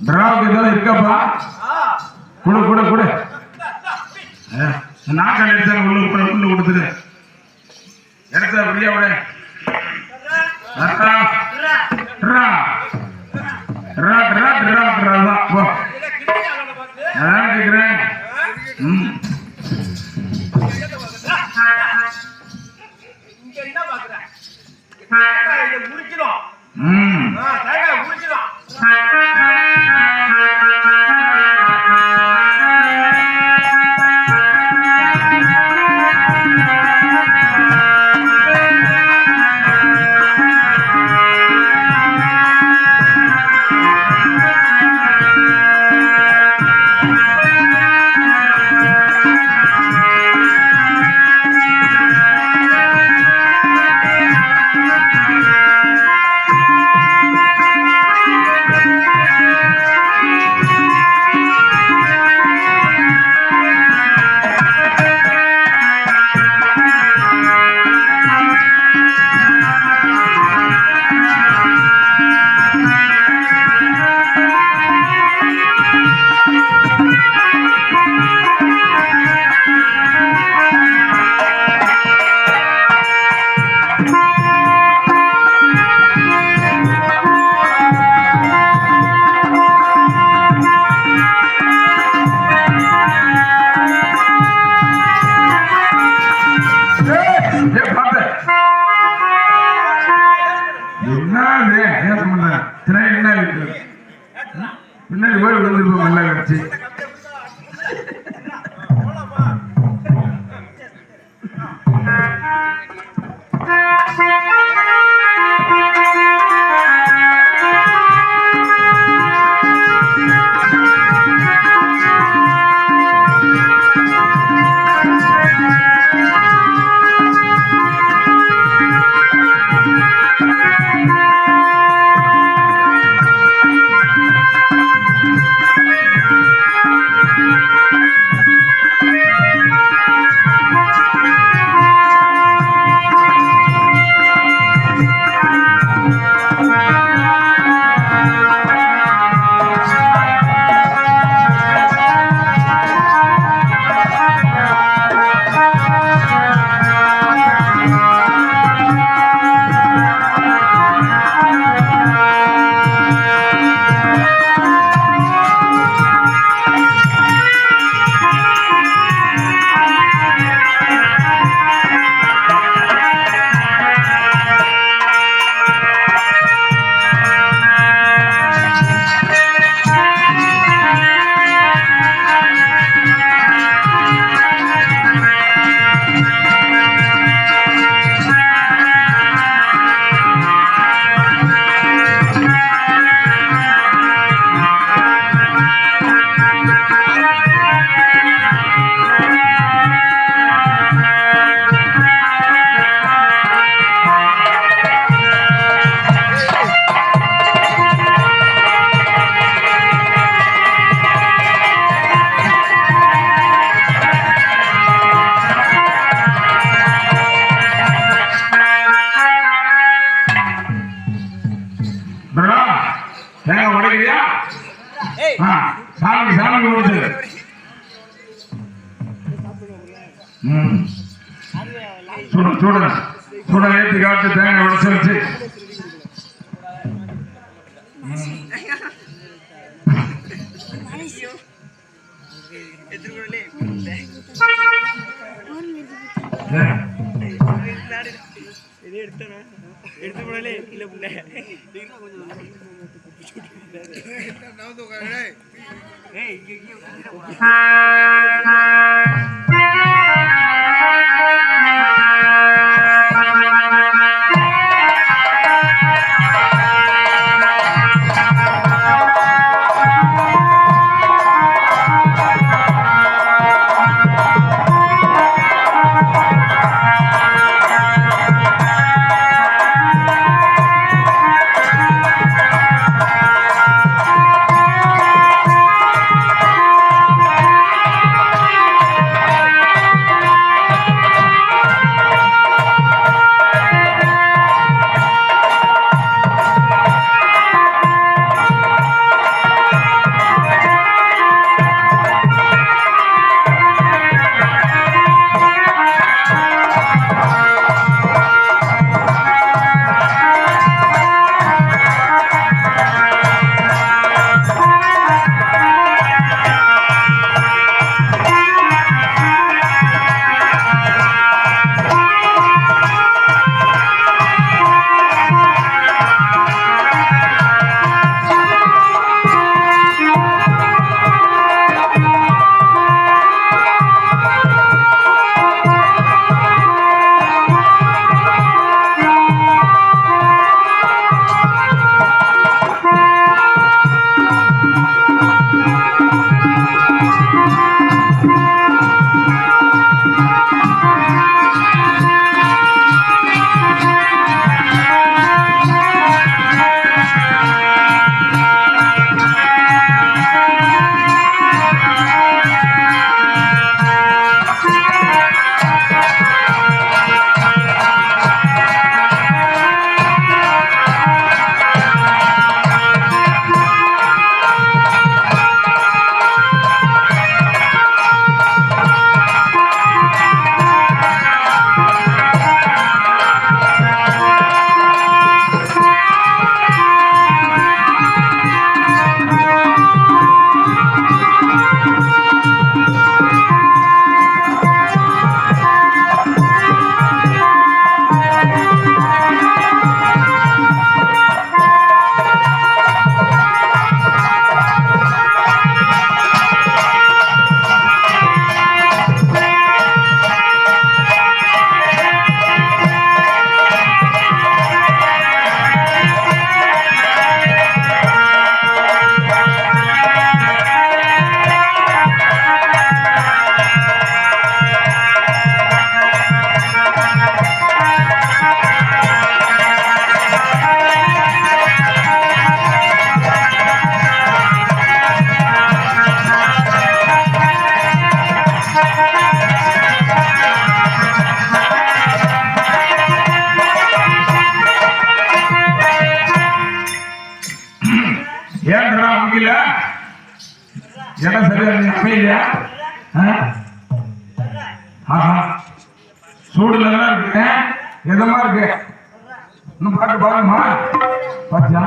டிராவுக்கு ஏதாவது இருக்கப்பா? கொடு கொடு கொடு. நாக்கால் எடுத்தா உள்ள கொடுத்துரு. எடுத்தா வெளியே விட. அதான் கேட்கிறேன். பின்னாடி போய் விழுந்துருப்போம் நல்லா கிடச்சி. தேங்காய் உடைக்கிறியா? சாமி சாமி கொடுத்து சுட சுட சுட ஏற்றி காட்டு தேங்காய் உடைச்சு வச்சு ஏன்டா முடியல? இடம் சரியா அமைதியா? ஆஹா, சூடுல இருக்கு, எதமா இருக்கு. இன்னும் பாட்டு பாருமா, பாத்தியா?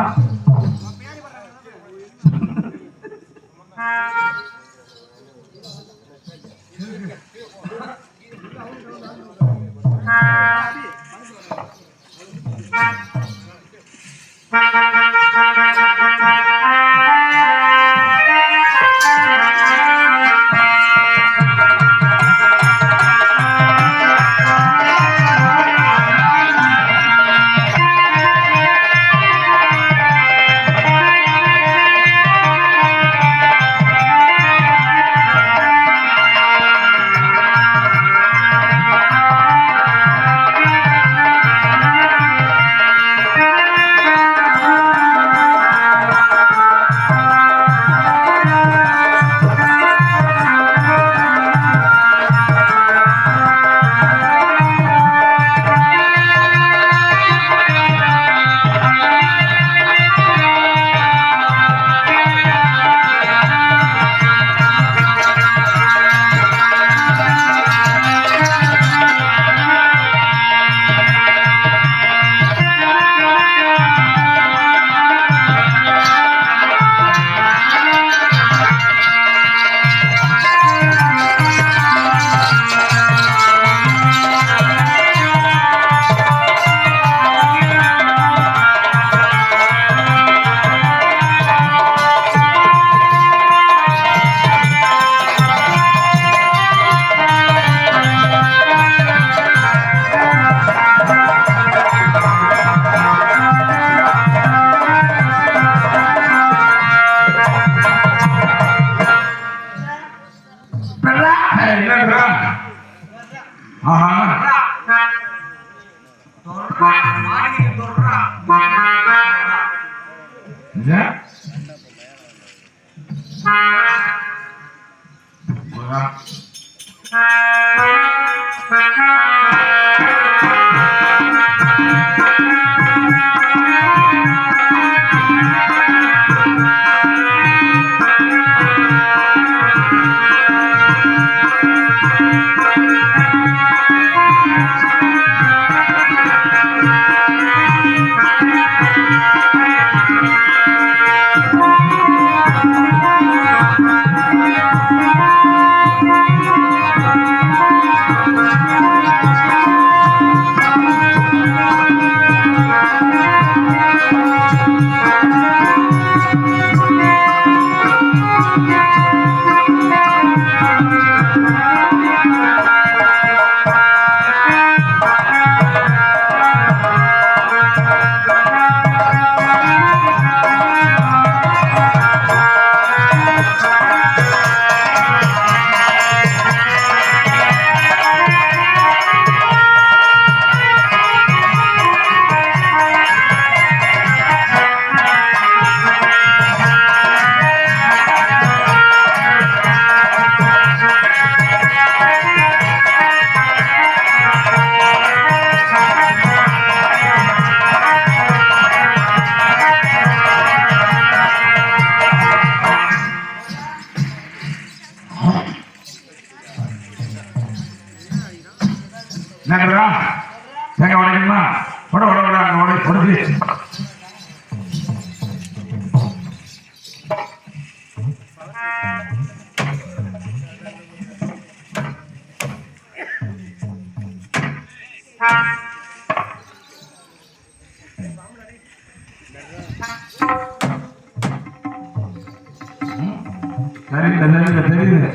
தெரியுது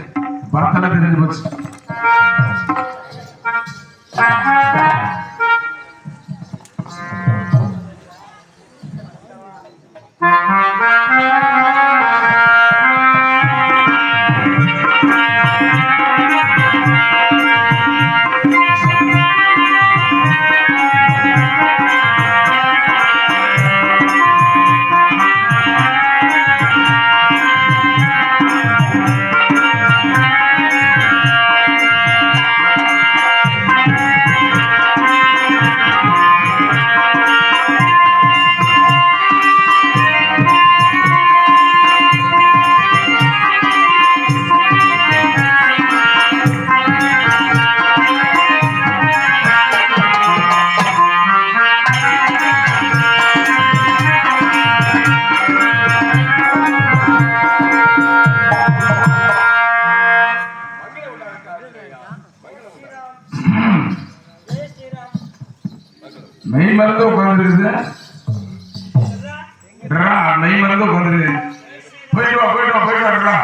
படத்தெல்லாம் தெரிஞ்சு போச்சு. மெய் மறந்து உட்காந்துருக்குது. மெய் மறந்து உட்காந்துருக்கு. போயிட்டு வா போயிட்டு வா போயிட்டு வரா.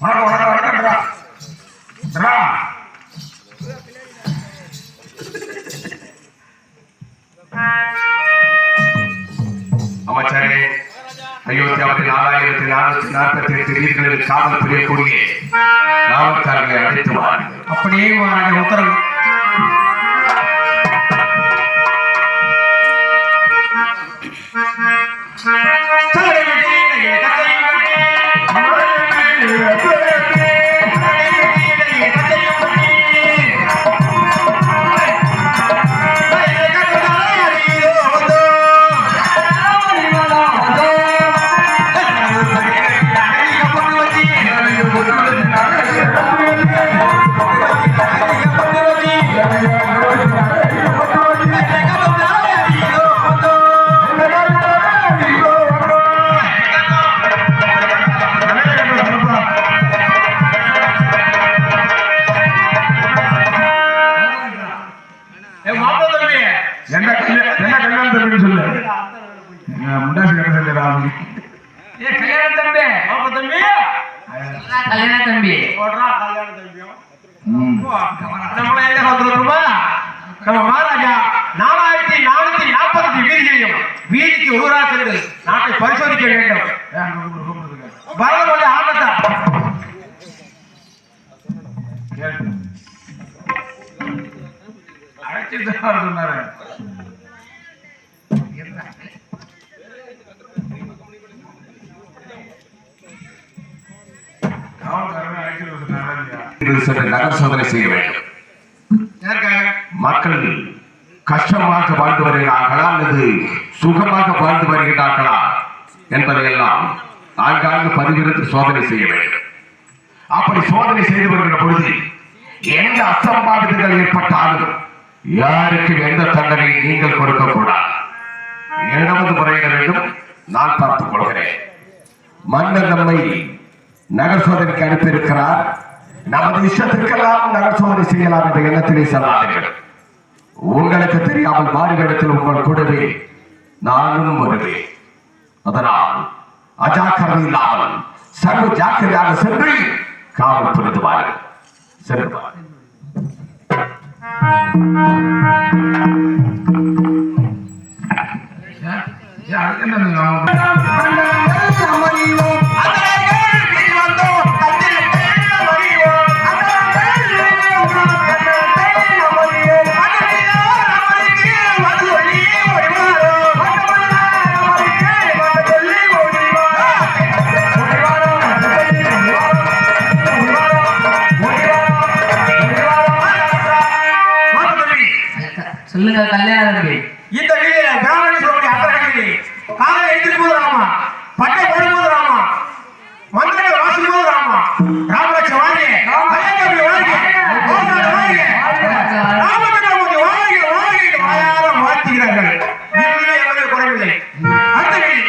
வணக்கம் வணக்கம் வணக்கம்டா. அமைச்சரே, அயோத்தியாவில் 4448 வீரர்களில் காவல் புரியக்கூடிய நாவல்காரர்களை அழைத்து வாருங்கள். அப்படியே உத்தரவு. நம்ம மகாராஜா 4440 வீதிகளையும் வீதிக்கு ஊரா சென்று நாட்டை பரிசோதிக்க வேண்டும். பரவாயில்ல ஆபத்தா அடிச்சுட்டு சொன்னாரு. காவல்காரங்க அடிச்சுட்டு சொன்னாரா இல்லையா? நகர் சோதனை செய்ய வேண்டும். யாருக்காக? மக்கள் கஷ்டமாக வாழ்ந்து வருகிறார்களா அல்லது சுகமாக வாழ்ந்து வருகிறார்களா என்பதையெல்லாம் ஆங்காங்கு பதிவிருந்து சோதனை செய்ய வேண்டும். அப்படி சோதனை செய்து வருகிற பொழுது எந்த அசம்பாவிதங்கள் ஏற்பட்டாலும் யாருக்கு எந்த தண்டனை நீங்கள் கொடுக்கக்கூடாது. 7வது முறையிட வேண்டும். நான் பார்த்துக் கொள்கிறேன். மன்னர் நம்மை நகர் சோதனைக்கு அனுப்பியிருக்கிறார். நமது இஷ்டத்திற்கெல்லாம் நகர் சோதனை செய்யலாம் என்ற எண்ணத்திலே செல்லாதீர்கள். உங்களுக்கு தெரியாமல் மாறுவேடத்தில் உங்கள் கூடவே நானும் வருவேன். அதனால் அஜாக்கிரதை இல்லாமல் சர்வ ஜாக்கிரதையாக சென்று காவல் புரிந்து வாருங்கள். சென்று வாருங்கள். அது என்ன சொல்லுங்க கல்யாணம். இந்த வீதியில பிராமணி சொல்லக்கூடிய அத்தனை காலை எழுந்திருக்கும் போது ராமா, பட்டை போடும் போது ராமா, மந்திரங்கள் வாசிக்கும் போது ராமா, ராமலட்சுமி வாழ்க, அயோத்தி வாழ்க, கோபால வாழ்க, ராமச்சந்திரமூர்த்தி வாழ்க வாழ்க என்று வாயார வாழ்த்துகிறார்கள். இதிலே எவருடைய குறைவில்லை. அடுத்த வீதி.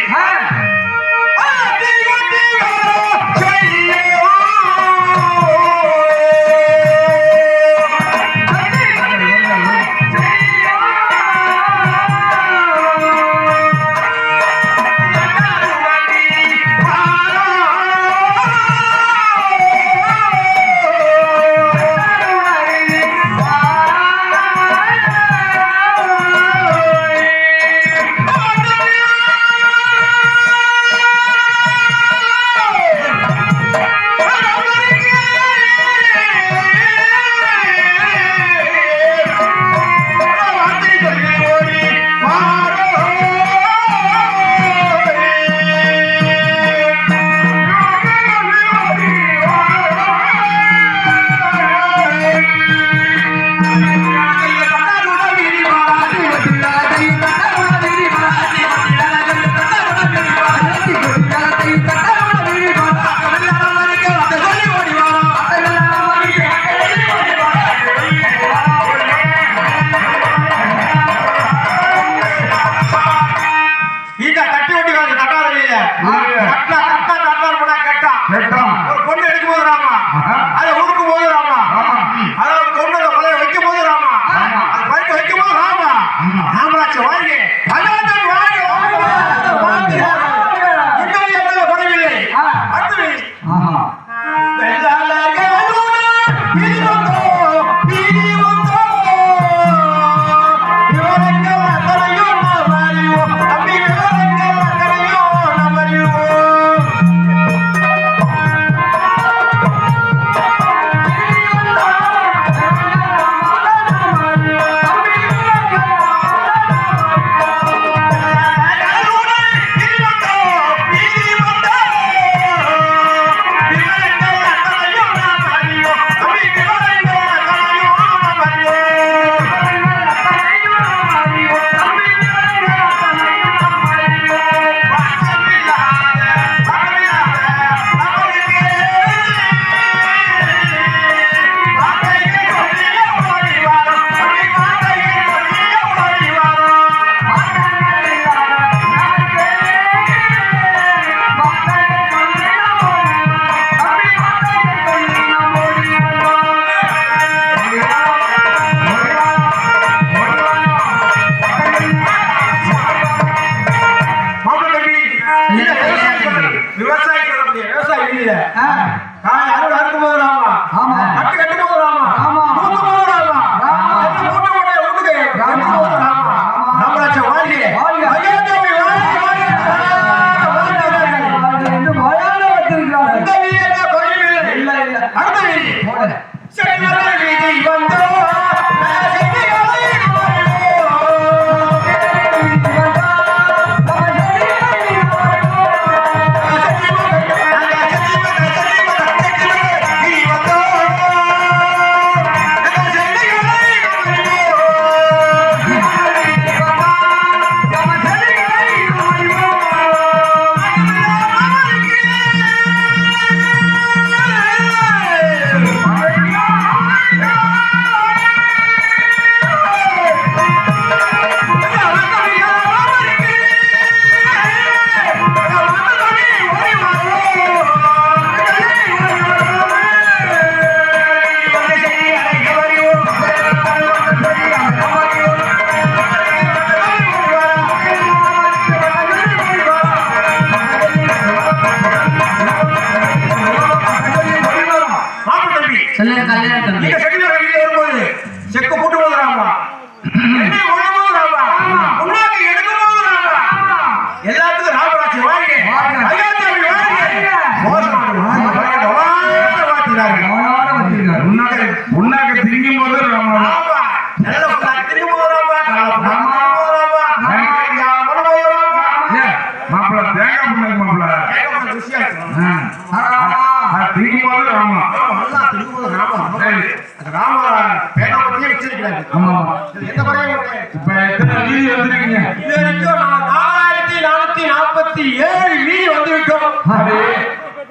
எந்த குறையும் இல்லை. இப்ப எத்தனை வீதி வந்திருக்கீங்க? இது வரைக்கும் நான் 4447 வீதி வந்துவிட்டோம். அது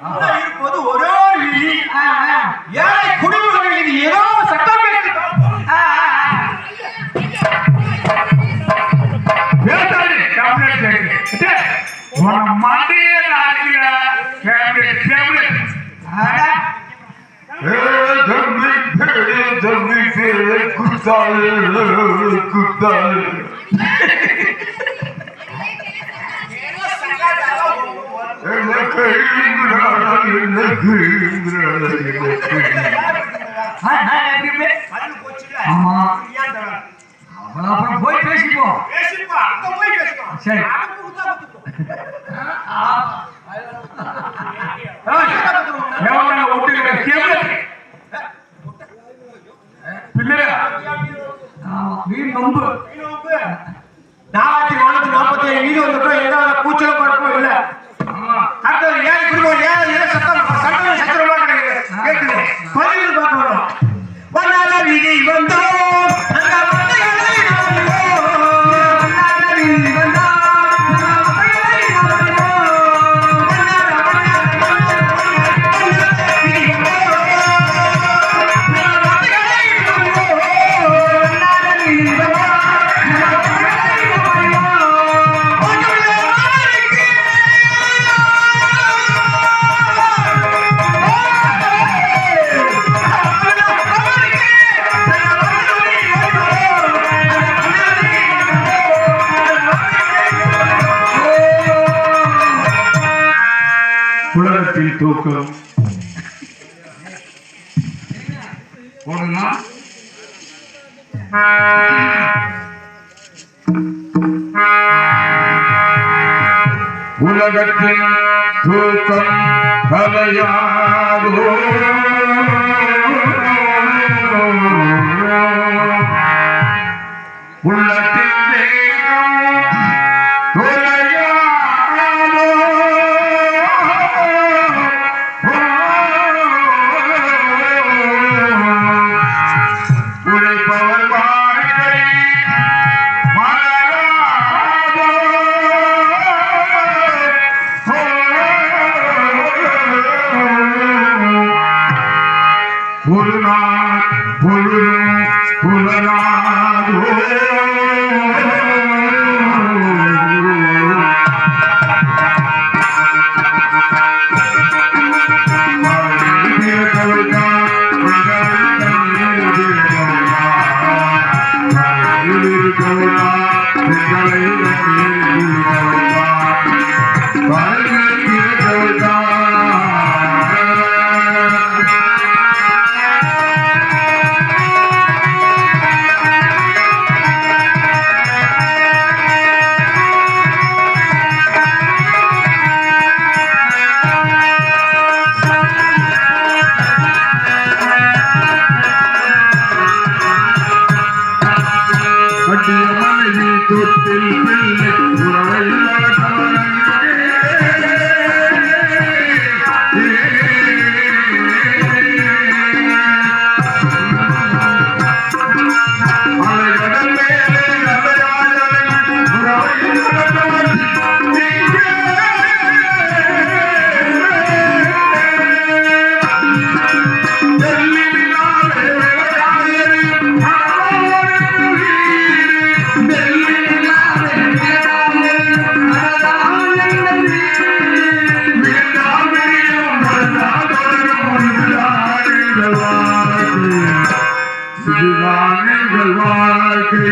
இன்னும் இருப்பது ஒரே ஒரு வீதி. ஏழை குடிமகன் இது ஏதோ சட்டம் கேட்டு வேண்டாடி, டேப்லெட் கேக்கு. உன மண்டையே நாளைக்கு டேப்லெட், டேப்லெட். குத்தாலே. ஆமா அப்புறம் போய் பேசிப்போம். பேசிப்பா, அங்க போய் பேசிப்பா. சரி. அடுப்பு குத்தா குத்துப்பா. எவனை விட்டுக்கிற டேப்லெட்? பிள்ளையா? வீடு நம்பு 4447 வீதி வந்துட்டோம். ஏதாவது கூச்சல குழப்பம் இல்லை. அடுத்தது ஏழை குடிமகன் ஏழை சட்டம் சட்டமா கிடைக்குது. கேட்குது. பதிவில் பார்க்க வரும். பொன்னான வீதி வந்தோம். அந்த மந்தைகளை நாடினோம். பொன்னான வீதி வந்தோம். அந்த மந்தைகளை நாடினோம். பொன்னான வீதி வந்தோம். அந்த மந்தைகளை நாடினோம். பொன்னான வீதி வந்தோம். உலகத்தில் தூக்கம் போடுமா? உலகத்தில் தூக்கம் கலையாதோ உள்ளத்தில் தேகம் தொலையாதோ உழைப்பவர் வாழ்க்கை மலராதோ ஒரு நாள் பொழுதும் புலனாதோ கட்டிய மனைவி தொட்டில் பிள்ளை உறவை அலைகடல் மேலே அலையாதவன் உறவை எங்கள் வாழ்க்கை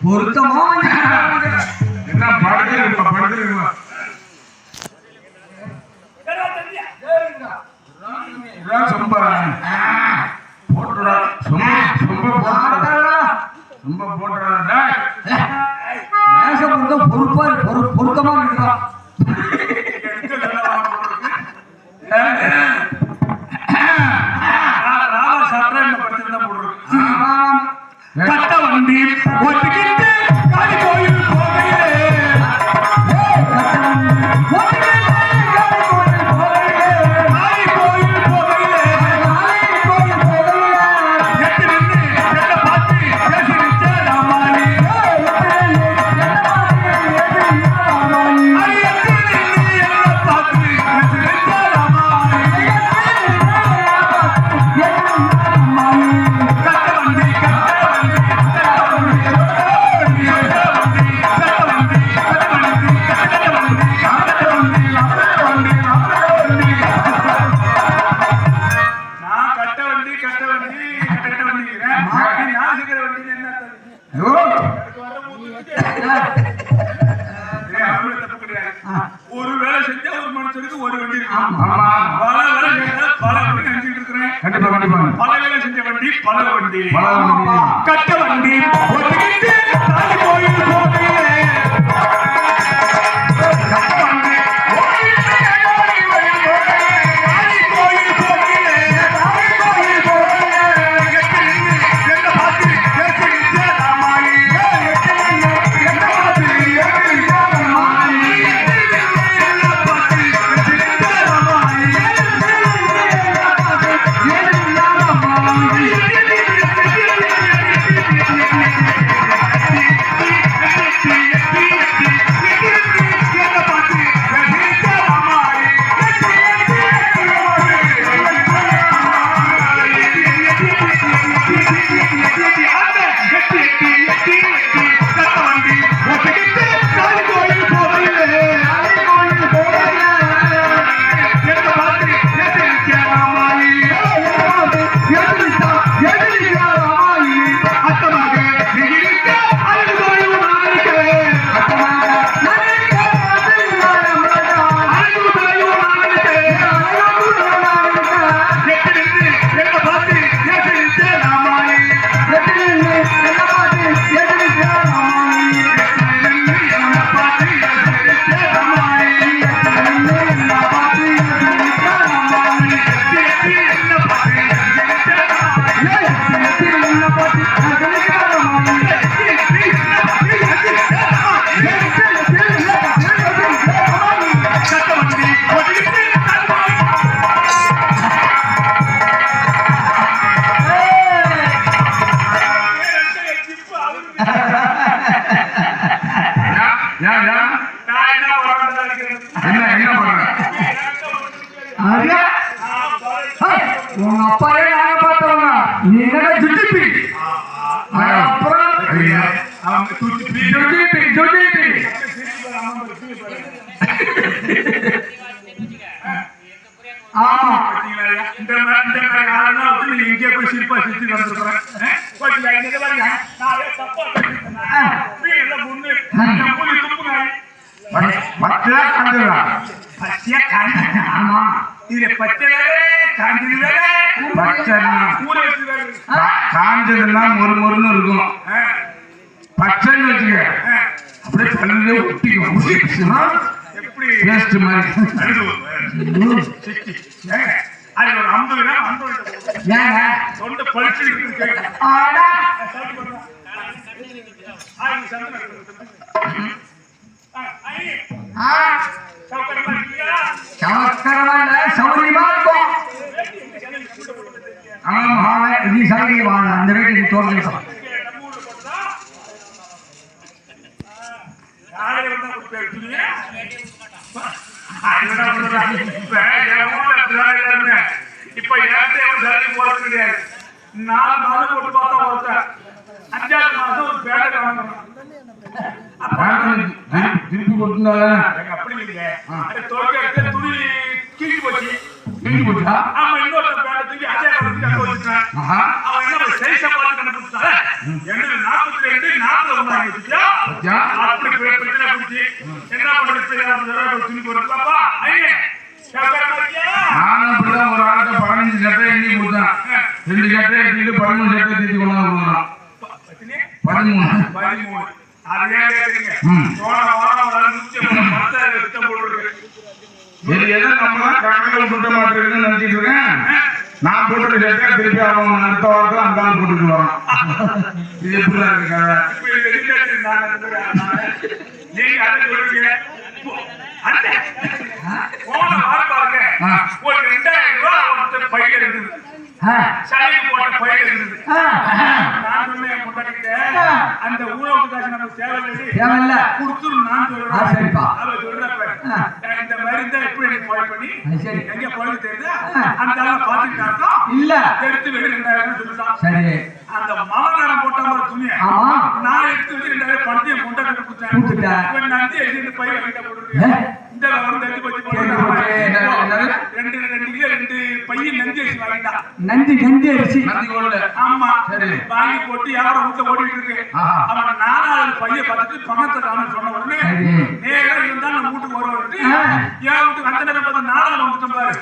பொருத்தமா என்ன படுத்துருங்க பொருத்தமா இருக்கிறான் கட்ட வண்டி ஒத்துக்கிட்டு காளி கோயில் போகையிலே ஒரு வேலை செஞ்சா ஒரு மனுஷனுக்கு ஒரு வண்டி இருக்கும். பல வேலை செஞ்சா பல வண்டி நினைச்சிட்டு இருக்கிறேன். பல வேலை செஞ்ச வண்டி பல வண்டி கட்ட வண்டி ஒத்துக்கிட்டு காளி கோயில் போகையிலே ஏன் ஏன்? நான் என்ன பண்றேன்னு நினைக்கிறேன். என்ன பண்ற? ஐயா, உங்க அப்பாவே நாங்க பார்த்தவங்க. நீ என்னடா ஜுட்டிப்பி? அப்புறம் ஐயா, அவங்க தூக்கி ஜுட்டிப்பி. ஆமா, இந்த மாதிரி ஆளெல்லாம் வந்து நீங்க இங்கே போய் சிரிப்பா சிரிச்சு வந்துருக்கிறேன். கொஞ்சம் இங்க பாருங்க. நான் ஏதோ தப்பா பேசிட்டேனா? வீட்டுல முன்னு புளி துப்பு நாய். பச்சையா காஞ்சிடா. பச்சையா காஞ்சது. ஆமா. இதுல பச்சை வேற, காஞ்சது வேற. பச்சை ஊற வச்சு வேற. காஞ்சதுன்னா மொறுன்னு இருக்கும். பச்சைன்னு வச்சுக்க அப்படியே கல்லுல ஒட்டிக்கும். எப்படி பேஸ்ட் மாதிரி. சிக்கி. அது ஒரு 50 கிராம் 50 ஏங்க? தொண்டை பழிச்சு இருக்கு. ஆடா. சௌகரியமா இருக்கீங்களா? சமஸ்காரமா இல்ல, சௌகரியமா இருக்கும். ஆமா, நீ சௌகரியமா வாழ. அந்த வீட்டுக்கு தோன்றிருக்கோம். நம்ம ஊர்ல போட்டதா? யாரே வந்தா கொடுப்பீங்க? இப்ப போறது கிடையாது. 4 மாதம் போட்டு பார்த்தா ஒருத்தர் 5ஆவது மாதம் ஒரு பேட்டை வாங்கணும். திருப்பி கொடுத்துருந்தாங்க. அப்படி இல்லைங்க. துவைக்க துணி கிழிஞ்சு போச்சு. திருப்பி கொடுத்தா ஆமா, இன்னொரு பேட்டை தூக்கி அதே கலருக்கு வச்சுட்டேன். அவன் என்ன சைஸை பார்த்து கண்டுபிடிச்சாரு. என்னது 42 40 வச்சுட்டியா? அப்படி பிரச்சனை பிடிச்சி என்ன பண்ணுறது? துணி போடுறப்பா ஐயே நானும் அப்படிதான் ஒரு ஆள்கிட்ட 15 சட்டை எண்ணி கொடுத்தேன். 2 சட்டை எடுத்துட்டு 13 சட்டை தீர்த்து கொண்டாந்து கொடுக்குறான். 13. அதே கேட்குறீங்க. போன வாரம் ஒரு 110 திட்டம் போட்டுருக்கு. இது எதை நம்ம கணக்கில் சுட்ட மாட்டேங்குதுன்னு நினைச்சிட்டு இருக்கேன். நான் போட்டு சட்டை திருப்பி அவன் அடுத்த வாரத்தில் அந்த ஆள் போட்டுட்டு வரான். இது எப்படிதான் இருக்கு கதை? நீங்க அதை சொல்றீங்க. போன வாரம் பாருங்க, ஒரு 2000 ரூபாய் ஒருத்தர் பையில இருந்தது. சலைக்கு போட்ட பையில இருந்தது. நான் சொன்னேன் என் பொண்டாட்டிகிட்ட, அந்த ஊழல் காசு நமக்கு தேவையில்லை, கொடுத்துரும் நான் சொல்றேன். அவ சொல்றப்ப இந்த மாதிரி இருந்தா எப்படி எனக்கு கால் பண்ணி எங்க பொழுது தெரியுது அந்த ஆளை பாத்துக்கிட்டாக்கா இல்ல எடுத்து வெளியே 2000 சொல்லிட்டான். சரி, அந்த மாமனாரம் போட்ட மாதிரி துணியை ஆமா, நான் எடுத்து வச்சு 2000 பணத்தையும் கொண்டாடி கொடுத்தேன். இவன் நந்தி எடுத்து பையில கிட்ட போட்டுருக்கேன். இந்த வந்து நந்தி பத்தி ரெண்டு பையன் நந்தி அரிசி வாங்கிட்டான். நந்தி அரிசி ஆமா, வாங்கி போட்டு யாரும் வீட்டுல ஓடிட்டு இருக்கு. அவன் 4வது பையன் பார்த்துட்டு பணத்தை தானே சொன்ன உடனே நேரா இருந்தா நம்ம வீட்டுக்கு வருவாரு. என் வீட்டுக்கு அந்த நேரம் பார்த்து 4வது வந்துட்டோம் பாரு.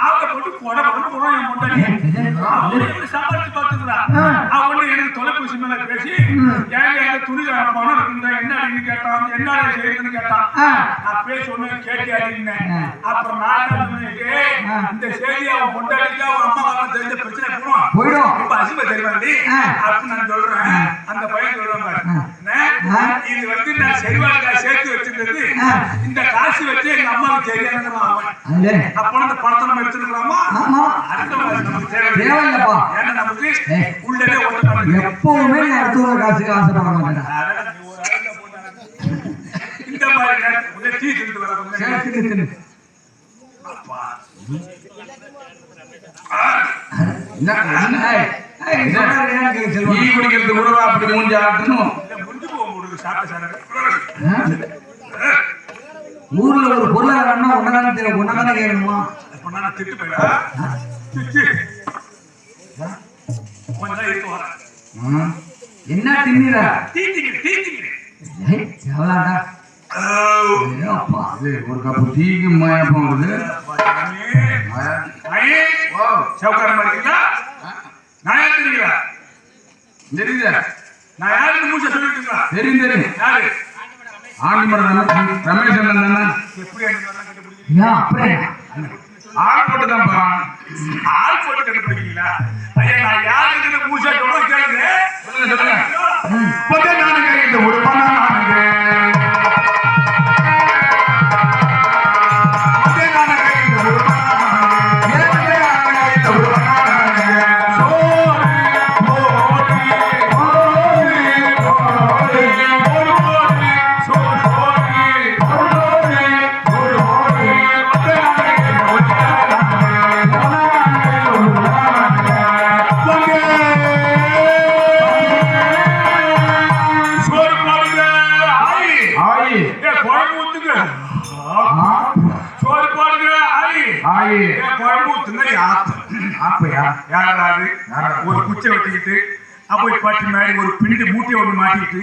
ஆளை போட்டு கொடை போடுறோம் என் முன்னாடி. அவன் சம்பாதிச்சு பார்த்துக்கிறா. அவன் எனக்கு தொலைபேசி மேல பேசி எங்க துணி பணம் இருக்குங்க என்ன அப்படின்னு கேட்டான். என்ன செய்யுதுன்னு கேட்டான். நான் பேசி ஒண்ணு கேட்டியாடின்னு. அப்புறம் நான் இந்த செய்தி அவன் கொண்டாடிக்கு அவன் அம்மா தெரிஞ்ச பிரச்சனை போயிடும். ரொம்ப அசிமை தெரிவாண்டி அப்படின்னு நான் சொல்றேன். அந்த பையன் சொல்றேன் பாரு, இது வந்து நான் செல்வாக்கா சேர்த்து வச்சிருந்தது. இந்த காசு வச்சு எங்க அம்மாவுக்கு தெரியாதுன்னு அப்போ அந்த பணத்தை நம்ம எடுத்துக்கலாமா? நமக்கு தேவையில்லப்பா. ஏன்னா நமக்கு உள்ளே ஓட்ட எப்பவுமே அடுத்த காசுக்கு ஆசைப்பட மாட்டேன். இந்த மாதிரி டீ திட்டு வர குடிக்கிறது கூட அப்படி மூஞ்சி ஆட்டணும். முடிஞ்சு போக முடியுது சாப்பிட்ட ஊர்ல ஒரு பொருளாதாரம்னா ஒன்னதானே கேட்கணுமா? திட்டு போயிடா திட்டு கொஞ்சம் இருக்கு வர என்ன தின்னிற எவ்வளோடா? ஒரு கப்பு டீக்கு மயப்பம் வருது. சவுக்காரமா இருக்கீங்களா? நான் யாரு தெரியுங்களா? தெரியுதா? நான் யாருக்கு மூச்சை சொல்லிட்டுங்களா? தெரியும். யாரு? ஆண்டிமரம் ரமேஷ் அண்ணன் தானே? எப்படி ஆள் போட்டு தான் போறான். ஆள் போட்டு கண்டுபிடிக்கீங்களா? ஐயா நான் யாருக்கு மூச்சை சொல்ல கேளுங்க. சொல்லுங்க. நானுங்க இந்த ஒரு பண்ணா நானுங்க குழம்பு ஊத்துங்க ஆப்பையா யாராவது ஒரு குச்சை வச்சுக்கிட்டு போய் பாட்டி மாதிரி ஒரு பிண்டி மூட்டையை ஒண்ணு மாட்டிக்கிட்டு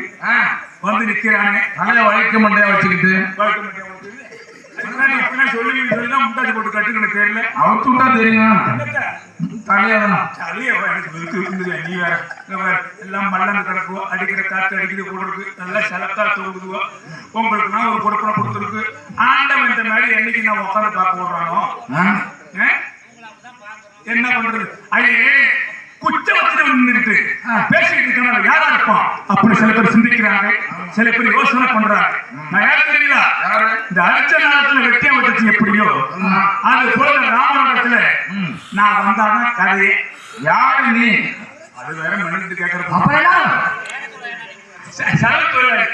வந்து நிக்கிறானே தலைய வளைக்க மண்டையா வச்சுக்கிட்டு சொல்லிதான் முட்டாச்சு போட்டு கட்டுக்கணும் தெரியல அவத்துட்டா தெரியும் தலையாதான் நீ வேற எல்லாம் மல்லங்க கிடக்குவோம் அடிக்கிற காற்று அடிக்கிறது போடுறது நல்லா செலக்கா தோடுதுவோம் உங்களுக்கு நான் ஒரு கொடுப்பனை கொடுத்துருக்கு ஆண்டவன் இந்த மாதிரி என்னைக்கு நான் உட்காந்து பார்க்க விடுறானோ என்ன பண்றது ஐயே குச்ச வச்சுட்டு நின்றுட்டு பேசிட்டு இருக்கணும் யாரா இருப்பான் அப்படி சில பேர் சிந்திக்கிறாங்க சில பேர் யோசனை பண்றாங்க நான் யாரு தெரியல இந்த அடிச்ச நேரத்துல வெட்டிய வச்சு எப்படியோ அது போல ராமநாதத்துல நான் வந்தாதான் கதையே யாரு நீ அது வேற மனிதத்து கேட்கறது அப்ப செலவு தொழிலாளி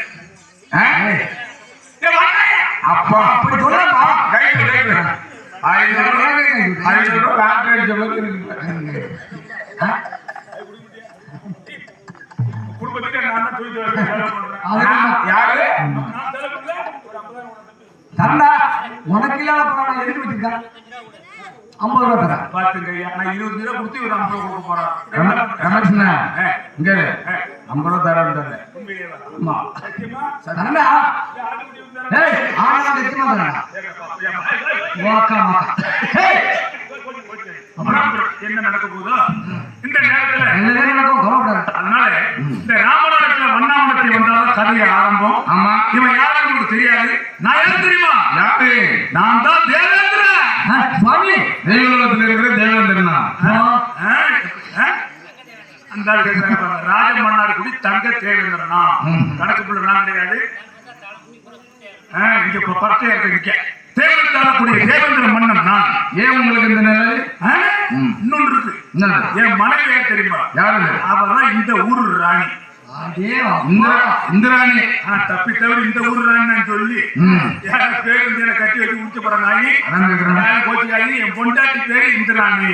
அப்பா அப்படி சொல்லப்பா கைட்டு கைட்டு 500 ரூபாய் லாட்டரி அடிச்ச மாதிரி இருக்கு குடும்பத்துக்கு நான் தான் தொழில் செலவு பண்றேன் யாரு நான் செலவு பண்ணல ஒரு 50,000 தந்தா உனக்கு இல்லாத பணம் எதுக்கு வச்சிருக்கேன் 50 ரூபா தரேன் பாத்துங்க ஐயா நான் 20 ரூபா கொடுத்து ஒரு 50 ரூபா கொடுக்க போறேன் ரமேஷ்ண்ணா இங்க 50 ரூபா தரேன் ஆமா சத்தியமா தரண்டா ஏய் ஆனா நிச்சயமா தரண்டா வாக்கா மாக்கா ஏய் என்ன நடக்க போதோ இந்த நேரத்துல எல்லாரும் நடக்கும் கவலைப்படாத அதனால இந்த ராமநாதத்துல வண்ணாமணத்தை வந்தாலும் கதையை ஆரம்பம் ஆமா இவன் யாரும் உங்களுக்கு தெரியாது நான் யாரு தெரியுமா யாரு நான் தான் தேவேந்திரன் சுவாமி தேவலோகத்துல இருக்கிற தேவேந்திரனா அந்த ராஜ மன்னார் குடி தங்க தேவேந்திரனா கணக்கு பிள்ளை நான் கிடையாது இங்க இப்ப பரத்தையா இருக்கு தேவேந்திரக்கூடிய தேவேந்திர மன்னன் நான் ஏன் உங்களுக்கு இந்த நிலை இன்னொன்று இருக்கு என் மனைவி யார் தெரியுமா யாரு அவதான் இந்த ஊரு ராணி இந்திராணி தப்பி தவிர இந்த ஊரு ராணி சொல்லி யார பேரு கட்டி வச்சு முடிச்சு போற நாயி கோச்சிக்காயி என் பொண்டாட்டி பேரு இந்திராணி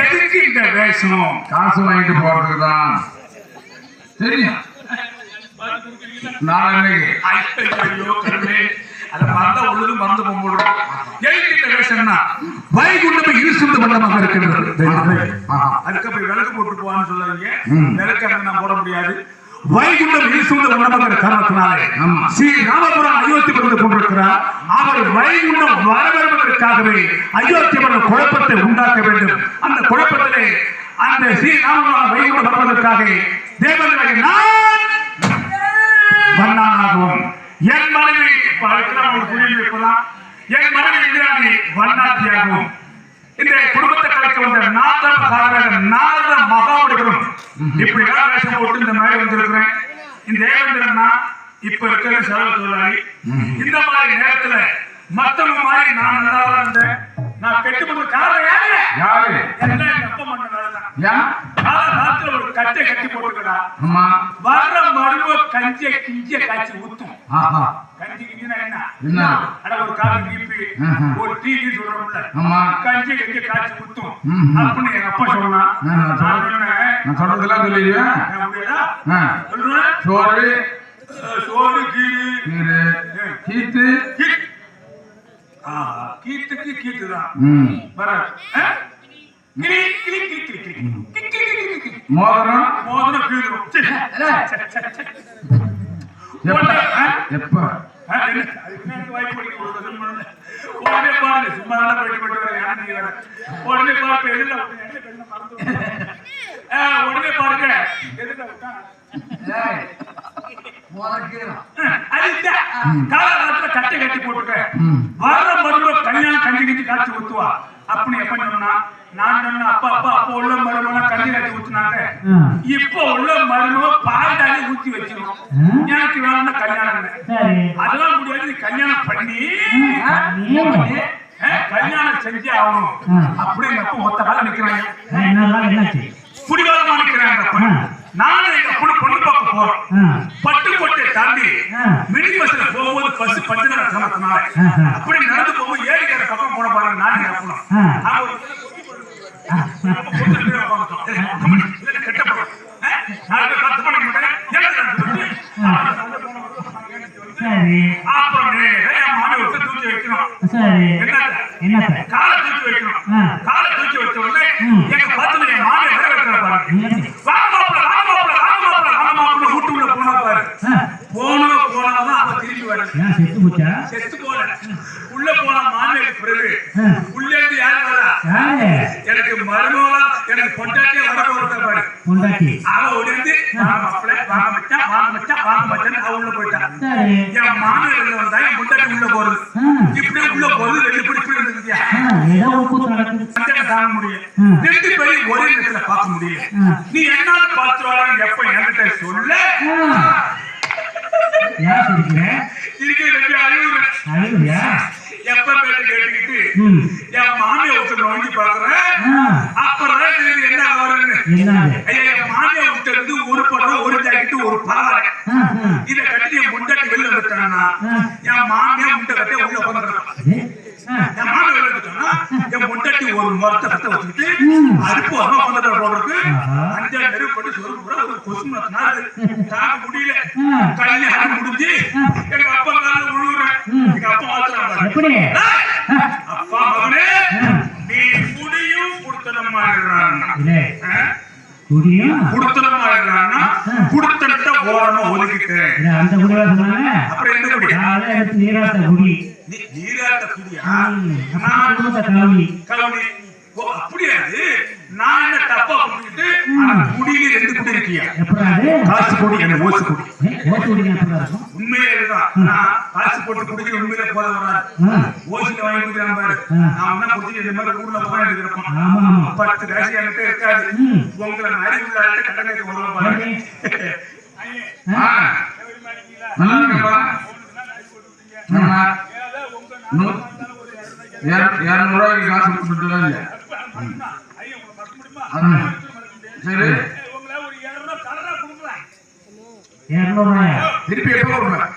எதுக்கு இந்த வேஷம் காசு வாங்கிட்டு போறதுக்கு தான் தெரியும் நாளைக்கு ஐயோ கருமே அதை மறந்தா உள்ளது மறந்து போகும்போது எதுக்கு இந்த வேஷம்னா வைகுண்டம் இருசுந்த மண்டமாக இருக்கிறது அதுக்கு போய் விளக்கு போட்டு போவான்னு சொல்லாதீங்க விளக்கு அங்க நான் போட முடியாது வைகுண்டம் இருசுந்த மண்டமாக காரணத்தினாலே ஸ்ரீ ராமபுரம் அயோத்தி வந்து கொண்டிருக்கிறார் அவர் வைகுண்டம் வரவருவதற்காகவே அயோத்தியவர்கள் குழப்பத்தை உண்டாக்க வேண்டும் அந்த குழப்பத்திலே அந்த ஸ்ரீ ராமபுரம் வைகுண்டம் வருவதற்காக தேவர்களாக நான் வண்ணானாகவும் என் மனைவி என் மனைவி இந்திராணி வண்ணாத்தியாகவும் இந்த குடும்பத்தை கலைக்க வந்த நாரத மகாவடிகளும் இப்படி வேஷம் போட்டு இந்த மாதிரி வந்திருக்கிறேன் இந்த தேவேந்திரன்னா இப்ப இருக்கிற செலவு தொழிலாளி இந்த மாதிரி நேரத்துல மத்தவங்க மாதிரி நான் நல்லா இருந்தேன் நான் கெட்டு போன காரணம் யாரு எங்க அப்பா பண்ண ஏன் காலத்துல ஒரு கட்டை கட்டி போட்டுக்கடா அம்மா வர்ற மருவ கஞ்சிய கிஞ்சிய காய்ச்சி ஊத்தும் கஞ்சி கிஞ்சினா என்ன அட ஒரு காபி கீப்பி ஒரு டீ சொல்றோம்ல ஆமா கஞ்சி கிஞ்சிய காய்ச்சி ஊத்தும் அப்படின்னு எங்க அப்பா சொன்னா நான் சொல்றதெல்லாம் சொல்லிடுவேன் சொல்லுவேன் சோறு சோறு கீரு கீத்து கீத்துக்கு கீத்துதான் வர மோதிரம் மோதிரம் கீழும் எப்ப உடனே பாருங்க சும்மா உடனே பாருங்க உடனே பாருங்க காலகாலத்துல கட்டை கட்டி போட்டுக்க வர்ற மருமக கல்யாணம் கஞ்சி கிஞ்சி காய்ச்சி ஊத்துவா அப்படி எப்ப சொன்னா நான் சொன்ன அப்பா அப்பா அப்ப உள்ள மருமக கஞ்சி காய்ச்சி ஊத்துனாங்க இப்ப உள்ள மருமக பாண்டாலே ஊத்தி வச்சிடும் எனக்கு வேணும்னா கல்யாணம் அதெல்லாம் முடியாது கல்யாணம் பண்ணி கல்யாணம் செஞ்சு ஆகணும் அப்படி எங்க அப்பா மொத்த காலம் நிக்கிறாங்க குடிகாலமா நிக்கிறாங்க நானும் எங்க பொண்ணு பார்க்க போறோம் பட்டுக்கோட்டை தாண்டி மினி பஸ்ல போகும்போது பஸ் பஞ்சன கிளம்பத்தினால அப்படி நடந்து போகும்போது ஏரிக்கிற பக்கம் போன பாருங்க நான் கேட்கணும் கெட்டப்படும் அப்புறம் என் மாணவத்தை தூக்கி வைக்கணும் என்ன காலை தூக்கி வைக்கணும் ஏன் செத்து போச்சா? செத்து போல உள்ள போன மாமியாருக்கு பிறகு உள்ளே இருந்து யாரு வரா? யாரு? எனக்கு மருமகளா எனக்கு பொண்டாட்டியே வர போறத பாரு. பொண்டாட்டி. அவ ஓடிந்து மாப்பிள்ளை வாங்க மச்சான் வாங்க மச்சான் வாங்க மச்சான் அவ உள்ள போயிட்டான். சரி. என் மாமியார் உள்ள வந்தா என் பொண்டாட்டி உள்ள போறது. இப்படியே உள்ள போறது ரெண்டு பிடி இருந்துச்சியா? ஏதோ ஒரு கூத்து நடக்குது. சண்டை தாங்க முடியும். ரெண்டு பேரும் ஒரே நேரத்துல பார்க்க முடியும். நீ என்னால பார்த்து வரான்னு எப்ப என்கிட்ட சொல்ல ஏன் சிரிக்கிற? இருக்கிற அழுகுறேன். அழுகுறியா? எப்ப பேட்டு கேட்டுக்கிட்டு என் மாமியை விட்டு நோண்டி பாக்குறேன். அப்புறம் தெரியுது என்ன வரும்னு. என்னது? ஐயா என் மாமியை விட்டு இருந்து ஒரு படம் ஒரு ஜாக்கெட்டு ஒரு பரவாயில்ல இத கட்டி என் முண்டாட்டி வெளில வந்துட்டாங்கன்னா என் மாமியா முட்டை கட்டி உள்ள உட்காந்துருக்கான். என் மாமியா வெளில வந்துட்டான்னா என் முண்டாட்டி ஒரு மரத்தை கட்ட வச்சுக்கிட்டு அடுப்பு வர உட்காந்துட்டு போடுறதுக்கு 5 நெருப்பு போட்டு சொரு கூட ஒரு கொசு நாள் தாங்க முடியல. கல்யாணம் முடிஞ்சு எங்க அப்பா கால விழுவுறேன். எங்க அப்பா வாழ்த்துறாங்க. எப்படி? அப்பா மகனே நீ குடியும் குடுத்தனமா இருக்கிறான். குடியும் குடுத்தனமா குடுத்தனத்தை ஓரமா ஒதுக்கிட்டு அந்த குடியா சொன்னாங்க. அப்புறம் என்ன குடி? நீராட்ட குடி. நீராட்ட குடியா? கல்வி கல்வி. ஓ அப்படியா? நான் என்ன தப்பா புரிஞ்சுக்கிட்டு குடியில 2 குடி இருக்கியா? எப்படி? காசு குடி என்ன ஓசு குடி? ஓட்டு குடி எப்படி இருக்கும்? உண்மையே இதுதான். நான் காசு போட்டு குடிக்கிற உண்மையில போத வராது. ஓசில வாங்கி குடிக்கிறான் பாரு. நான் என்ன குடிச்சு இந்த மாதிரி ஊர்ல போய் எடுக்கிறோம். 10 காசு என்கிட்ட இருக்காது. உங்களை மாதிரி உள்ள ஆள்கிட்ட கடனைக்கு வருவோம் பாரு. நல்லா இருக்கப்பா. 200 ரூபாய்க்கு காசு கொடுத்துட்டு சரி 200 ரூபாயா? திருப்பி எப்போ கொடுப்பேன்?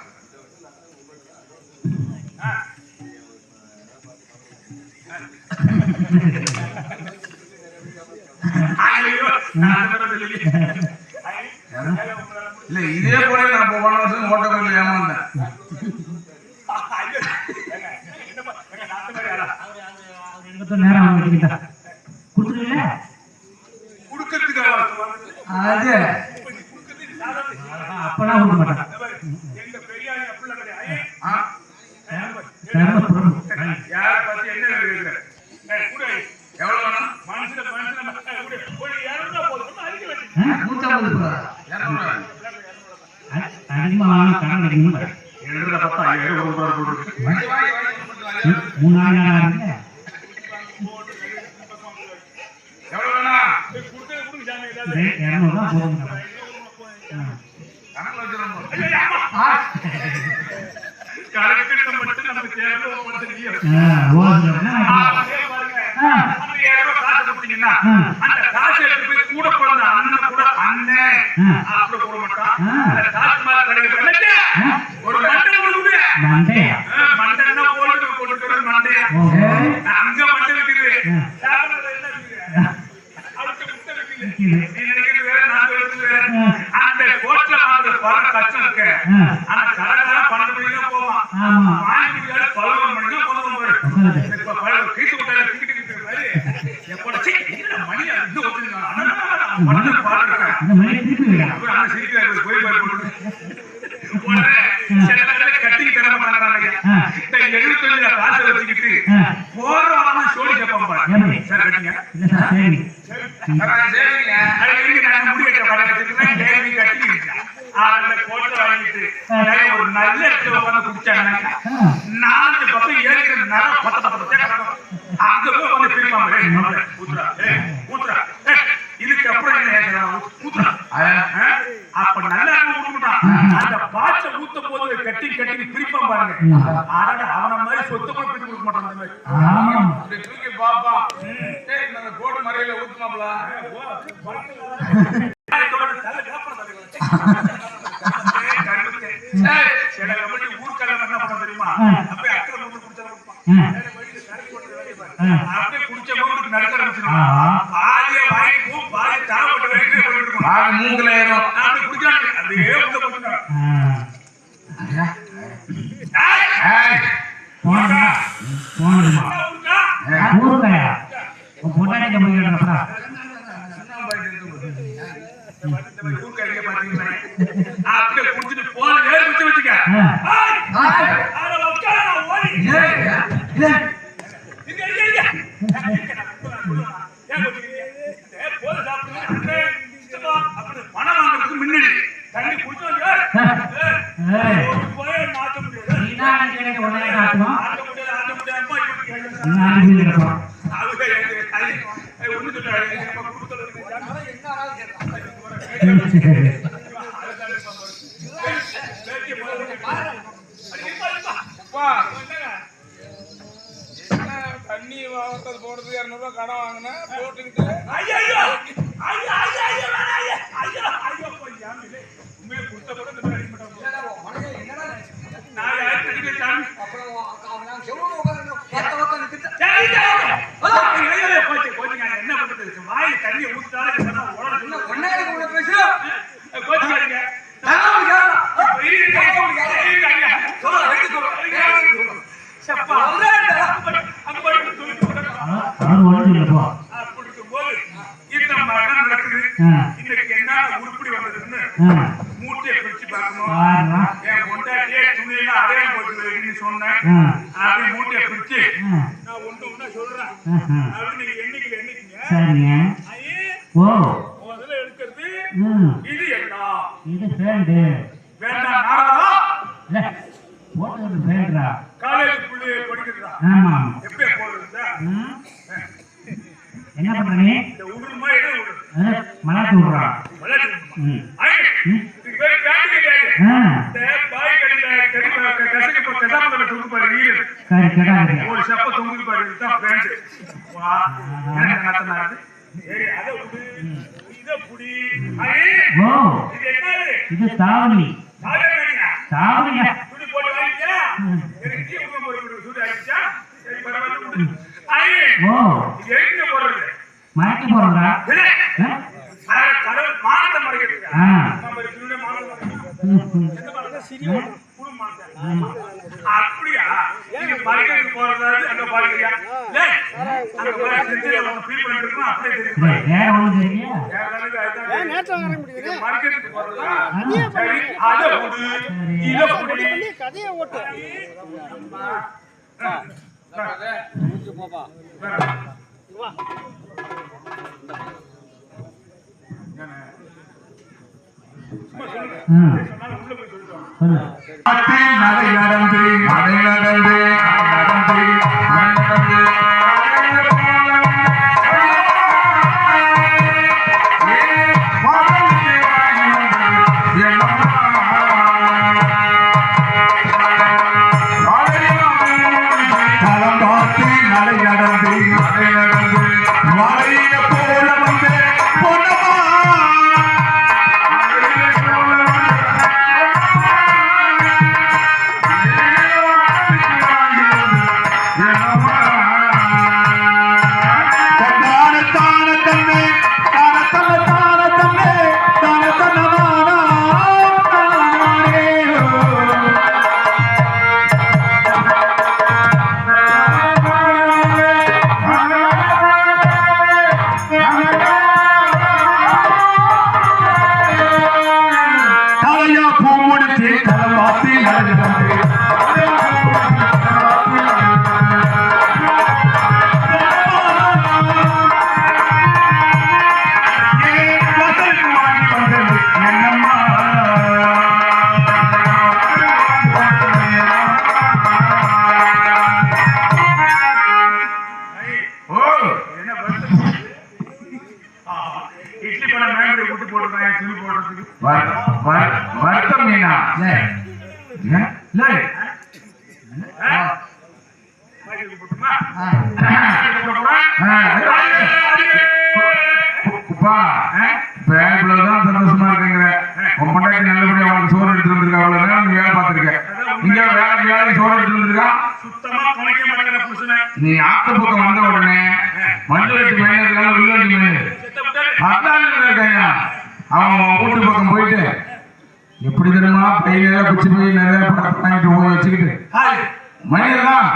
இல்ல இதே போல நான் போன வருஷம் ஓட்டக்கல்ல ஏமாந்தேன். நேரம் கொடுத்துருவீங்களா? குடுக்கறதுக்கு அது அப்பெல்லாம் கொடுக்க மாட்டேன். எங்க பெரியாரி அப்படிலாம் கிடையாது. யார பத்தி என்ன கேக்குற? எவ்வளவு வேணும்? மனுஷன் ஒரு 200 போதும் அடிக்க வேண்டிய 150 ரூபா. 200 அதிகமா வாங்க கடன் கிடைக்குமா? 200 பத்தா 5000 ரூபாய் போடுறது. 3 நாள் ஆகுது. எவ்வளவு வேணும்? குடுக்க குடுங்க சாமி ஏதாவது 200 ரூபா போடுங்க. கணக்கு வச்சிருந்தோம். கரெக்ட் மட்டும் நமக்கு தேவை போடுறீங்க. ஓடுறதுனா அந்த 2000 காசு கொடுத்தீங்கன்னா அந்த காசு எடுத்து போய் கூட பிறந்த அண்ணன் கூட அண்ணன் அப்படி போட மாட்டான். அந்த காசு மேல கிடைக்க ஒரு மண்டை கொடுக்குது. மண்டையா? மண்டைன்னா போட்டு கொண்டு மண்டையா அங்க மண்டை இருக்குது. சாப்பிடுறது என்ன இருக்குது? அவருக்கு முட்டை இருக்குது. நீ நினைக்கிறது வேற, நான் சொல்றது வேற. அந்த கோட்ல வாங்குற பணம் கஷ்டம் இருக்கு. ஆனா கடைக்கார 12 மணிக்கு தான் போவான். வாங்கி 11 மணிக்கு தான் போதும் பாரு. இப்ப கீட்டு விட்டால திக்கிட்டு மாதிரி எப்போட என்ன மணி அது ஒத்துங்க. பணத்தை பாருங்க. அந்த மணி திருப்பி விடா. அப்புறம் அந்த சிரிக்கிறாரு போய் போட்டு உடனே சில பேர்ல கட்டிக்கு தர மாட்டாங்க. இந்த 75 காசை வச்சுக்கிட்டு போற வாரம் சோழி கேட்பான் பாரு. சார் கட்டிங்க. இல்ல சார் சரி. சரிங்க. அது இருக்கு நான் முடிக்கிற கடை வச்சிருக்கேன். டேவி கட்டி இருக்கேன். அந்த கோட்டை வாங்கிட்டு ஒரு நல்ல இடத்துல உட்காந்து குடிச்சாங்க. 4 பக்கம் ஏறிக்கிற நேரம் 10 அங்க போய் வந்து பிரிப்பாங்க. ஊத்துறா ஊத்துறா இதுக்கு அப்புறம் என்ன ஊத்துறா அப்ப நல்லா ஊட்டுட்டான். அந்த பாச்சை ஊத்தும் போது கட்டி கட்டி பிரிப்பான் பாருங்க. ஆனா அவன மாதிரி சொத்து கூட பிரித்து கொடுக்க மாட்டான். அந்த மாதிரி ஆமா. இப்படி தூக்கி பாப்பா. டேய் இந்த கோட் மறையில ஊத்துமாப்ல. சில கபடி ஊர்க்காரங்க என்ன பண்ண தெரியுமா? அப்படியே அக்கறை மூணு குடிச்சாலும் அப்படியே குடிச்ச மூணுக்கு நடக்க ஆரம்பிச்சிருவான். பாதிய வாங்கிக்கும் பாதி தாவப்பட்ட வரைக்கும் போயிட்டு ஆக மூக்குல ஏறும். அப்படி குடிச்சாங்க அப்படியே உள்ள போட்டுருக்காங்க. போனமா ஊருக்காயா பொண்டாட்டி கம்பெனி கேட்டா ஊர்க்காரிங்க பாத்தீங்கன்னா அப்படியே குடிச்சிட்டு போன ஏறி வச்சுக்க போய் மாத்த முடியாது நீதான் அன்னைக்கு எனக்கு உடனே காட்டணும். ஆட்ட முடியாது ஆட்ட முடியாதுப்பா இவனுக்கு கேட்கணும். நீ அனுப்பி இருக்கணும். அதுக்கு ஒண்ணு சொல்றாரு கொடுத்துறது தண்ணி வாங்கறது போடுறதுக்கு 200 கடன் வாங்கினா போட்டுக்கிட்டு ஐயோ ஐயோ ஐயோ ஐயோ ஐயோ ஐயோ ஐயோ ஐயோ போய் உண்மையை கொடுத்த கூட இந்த மாதிரி அடிக்க மாட்டாங்க. நான் யாரும் நடிக்க சாமி என்ன பண்றது வாயில் தண்ணியை ஊத்தாலும் கோச்சிக்காதீங்க இன்னைக்கு என்ன உருப்படி வந்ததுன்னு மூட்டையை பிரிச்சு பார்க்கணும். என் கொண்டாட்டியே துணியில அடையாளம் போட்டு சொன்னேன். அப்படியே மூட்டையை பிரிச்சு நான் ஒன்று ஒண்ணா சொல்றேன் அப்படின்னு நீங்க எண்ணிக்கீங்க. முதல்ல எடுக்கிறது இது என்ன வேண்டாம் நாடா காலேஜ் புள்ளி படிக்கிறதா எப்ப போடுறதா என்ன பண்ற நீ? இந்த உருமா எது உரு மலாட்டு விடுறா. இதுக்கு பேர் பேண்ட் கிடையாது. இந்த பாய் கடையில கசக்கு கசாமத்துல தொங்கு பாரு நீர் ஒரு செப்ப தொங்குது பாரு இதுதான் பேண்ட். என்ன நடத்தினாரு சரி அதை விடு இதை புடி இது என்னது இது தாவணி. தாவணியா துணி போட்டு வாங்கிட்டியா எனக்கு டீ உங்க போட்டு சூடு ஆயிடுச்சா சரி பரவாயில்ல இது எங்க போடுறது மறைக்க போறா கடவுள் மானத்தை மறைக்கிறதுக்கா நம்ம திருட மானத்தை சிறிய குழு அப்படியா நீங்க மறைக்கிறதுக்கு போறதாவது அங்க பாருங்க அங்க ஃபீல் பண்ணிட்டு அப்படியே தெரியும் வேற ஒண்ணு தெரியல. மறைக்கிறதுக்கு போறதா சரி அதை விடு இதை புடி கதையை ஓட்டு நடை நடந்து இட்லி படம் மேம்படி கூட்டு போட்டுருக்காங்க துணி போடுறதுக்கு வருத்தம் மீனா போட்டுமா பேங்க்லதான் சந்தோஷமா இருக்குங்க. உன் பொண்டாட்டி நல்லபடியா அவனுக்கு சோறு எடுத்து வந்திருக்கா. அவ்வளவு நீ வேலை பார்த்திருக்க. இங்க வேலைக்கு சோறு எடுத்து வந்திருக்கா. சுத்தமா குறைக்க மாட்டேங்கிற புருஷனை நீ ஆத்த பக்கம் வந்த உடனே மஞ்சள் வெட்டி மையம் இருக்காங்க வில்லுவண்டி மையம் அதான் இருக்காங்க. அவன் வீட்டு பக்கம் போயிட்டு எப்படி தெரியுமா பையில குச்சி போய் நிறைய வாங்கிட்டு போய் வச்சுக்கிட்டு மணியதான்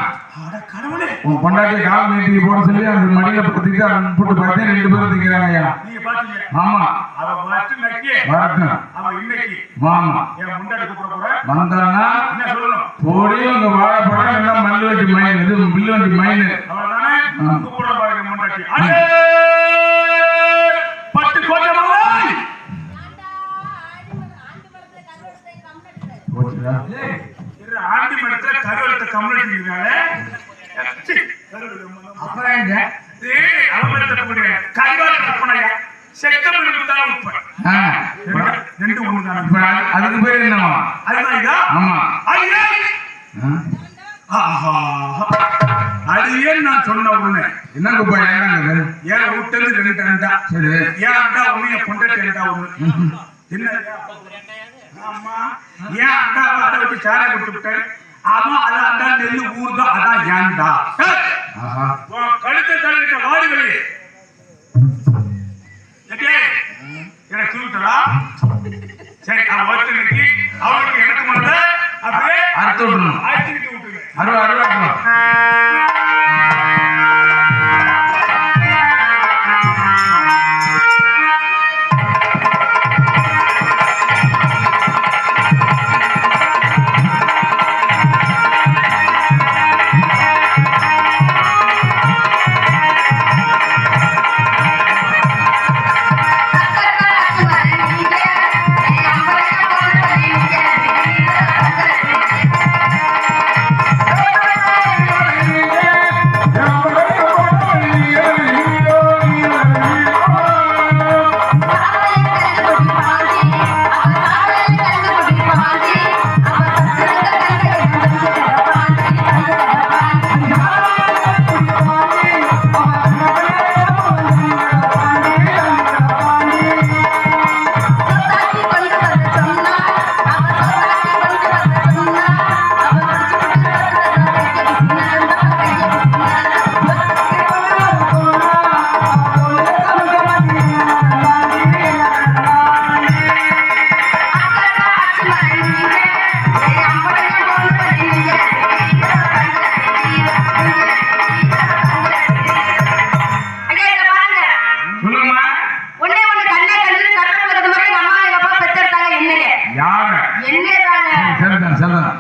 உன் பொண்டாட்டியை கால் நீட்டி போட சொல்லி அந்த மடியில படுத்திட்டு போட்டு பார்த்து 2 பேரும் திங்கிறாங்க ஐயா. நீங்க பாத்தீங்க ஆமா அவன் நக்கி வரட்டும். அவன் இன்னைக்கு ஆமா என் முன்னாடி கூப்பிட போறேன் வந்தானா என்ன சொல்லணும் போடி உங்க வாழைப்படம் எல்லாம் மல்லு வண்டி மயின் இது பில்லு வண்டி மயின் அவ்வளவுதானே கூப்பிட பாருங்க முன்னாடி பட்டு கோட்டை ஆண்டி மடத்துல கருவலத்தை கம்ப்ளைண்ட் இருக்காங்க. அப்புறம் எங்க அவமதிக்கக்கூடிய கருவலத்தை கற்பனையா செக்கமிழ் இருந்தாலும் உட்பட ரெண்டு ஒண்ணு தானே. இப்ப அதுக்கு பேர் என்னவா? அதுதான் இதா? ஆமா. ஐயா! ஆஹா! அது ஏன் நான் சொன்ன உடனே என்ன குப்பா ஏன்னாங்க? ஏன் விட்டது ரெண்டு அண்டா. சரி. ஏன் அண்டா ஒண்ணு என் பொண்டாட்டி அண்டா ஒண்ணு. என்ன? ஆமா. ஏன் அண்டாவை அதை வச்சு சாரை கொடுத்து விட்டேன். ஆமா அது அண்டா நெல்லு ஊர்தான் அதான் ஏன்டா. ஆஹா. கழுத்தை தள்ளிட்ட வாடுகளே. எனக்கு சொல்லிட்டா சரி அவன் வச்சு அவளுக்கு எனக்கு மட்டும் அப்படியே அறுத்து விட்டுணும். ஆயிரத்தி விட்டுருங்க. அருவா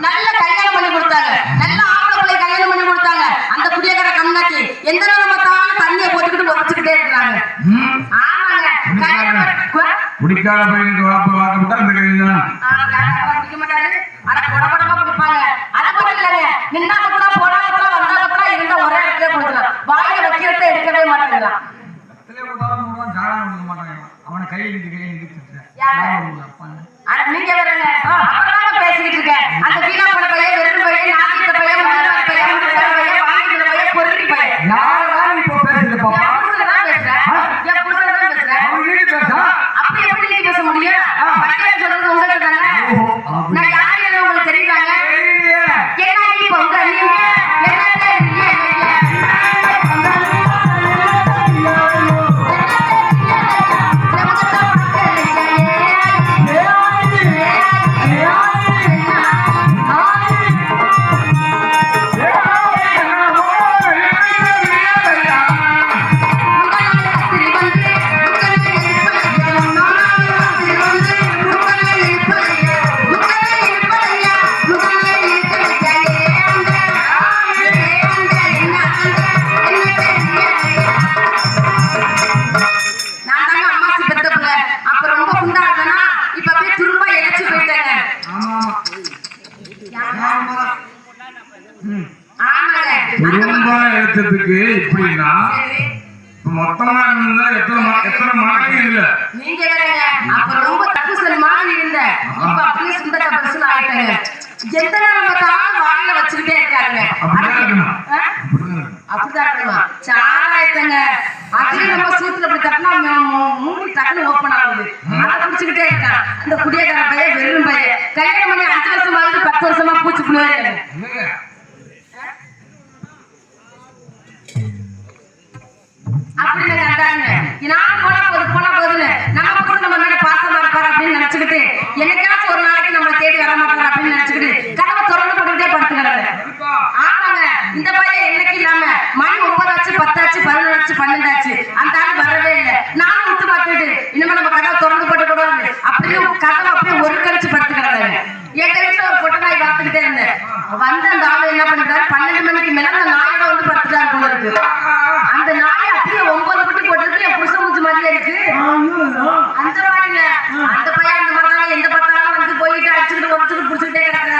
நல்ல கல்யாணம் பண்ணி கொடுத்தாங்க. நல்ல ஆம்பளை பிள்ளை கல்யாணம் பண்ணி கொடுத்தாங்க. அந்த குடியக்கார கம்னாச்சி எந்த நேரம் பார்த்தாலும் தண்ணியை போட்டுக்கிட்டு உதச்சிக்கிட்டே இருக்காங்க. ஆமாங்க. குடிக்காத பையனுக்கு வாக்கப்பட்டா குடிக்க மாட்டாரு. ஆனா குடப்படமா குடிப்பாங்க. அது மட்டும் இல்லைங்க. நின்னா கூட போனா கூட வந்தா கூட இருந்தா ஒரே இடத்துல கொடுத்துலாம். வாயில வைக்கிறத எடுக்கவே மாட்டேங்கிறான். அவனை கையை நீங்க நீங்க வேறங்க அப்புறம் பேசிக்கிட்டு இருக்க. அந்த வீணா பண்ண பையன் வெறும் பையன் நாட்டிட்ட பையன் பையன் வாங்கிட்ட பையன் பொருள் பையன் யாரெல்லாம் இப்போ பேசுறது பாப்பா? என் புருஷன் தான் பேசுறேன். அப்படி எப்படி நீங்க பேச முடியும்? பையன் சொல்றது உங்களுக்கு தானே. நான் யார் என்ன உங்களுக்கு தெரியுறாங்க? என்ன இப்போ உங்க நீங்க எடுத்ததுக்கு இப்படின்னா மொத்தமா இருந்தா எத்தனை மார்க்கும் இல்ல. நீங்க அப்ப ரொம்ப தப்பு சொல்லி மாதிரி இருந்த இப்ப அப்படியே சுந்தர பரிசுல ஆயிட்டாங்க. எத்தனை நம்ம தான் வாயில வச்சுக்கிட்டே இருக்காங்க. அப்படிதான் இருக்குமா? சாராயத்தங்க அதுலயும் நம்ம சூத்துல அப்படி தட்டினா மூடி டக்குனு ஓப்பன் ஆகுது. அதை குடிச்சுக்கிட்டே இருக்கான் இந்த குடியக்கார பையன் வெறும் பையன். கல்யாணம் பண்ணி 5 வருஷம் ஆகுது 10 வருஷமா பூச்சி புள்ளையே அப்படின்னு கேட்டாங்க. நான் போனா போதுன்னு நம்ம கூட நம்ம மேல பாசமா இருப்பாரு அப்படின்னு நினைச்சுக்கிட்டு என்னைக்காச்சும் ஒரு நாளைக்கு நம்மளை தேடி வர மாட்டாங்க அப்படின்னு நினைச்சுக்கிட்டு கதவை திறந்து போட்டுக்கிட்டே படுத்துக்கிறாங்க. ஆமாங்க. இந்த பையன் என்னைக்கு இல்லாம மணி 9 ஆச்சு 10 ஆச்சு 11 ஆச்சு 12 ஆச்சு அந்த ஆள் வரவே இல்லை. நானும் விட்டு பார்த்துட்டு இனிமே நம்ம கதவை திறந்து போட்டு கூடாது அப்படியே கதவை அப்படியே ஒரு கழிச்சு படுத்துக்கிறாங்க. எங்க வீட்டுல ஒரு பொட்டை நாய் பார்த்துக்கிட்டே இருந்தேன். வந்த அந்த ஆளு என்ன பண்ணிட்டாரு 12 மணிக்கு மேல அந்த நாயோட வந்து படுத்துட்டாரு போல இருக்கு. அந்த நாய் அப்படியே 9 குட்டி போட்டுருக்கு. என் புருஷ மூச்சு மாதிரியே இருக்கு. அந்த மாதிரிங்க அந்த பையன் அந்த மாதிரி எந்த பார்த்தாலும் வந்து போயிட்டு அடிச்சுக்கிட்டு உடச்சுக்கிட்டு புடிச்சுக்கிட்டே கிடக்குறாரு.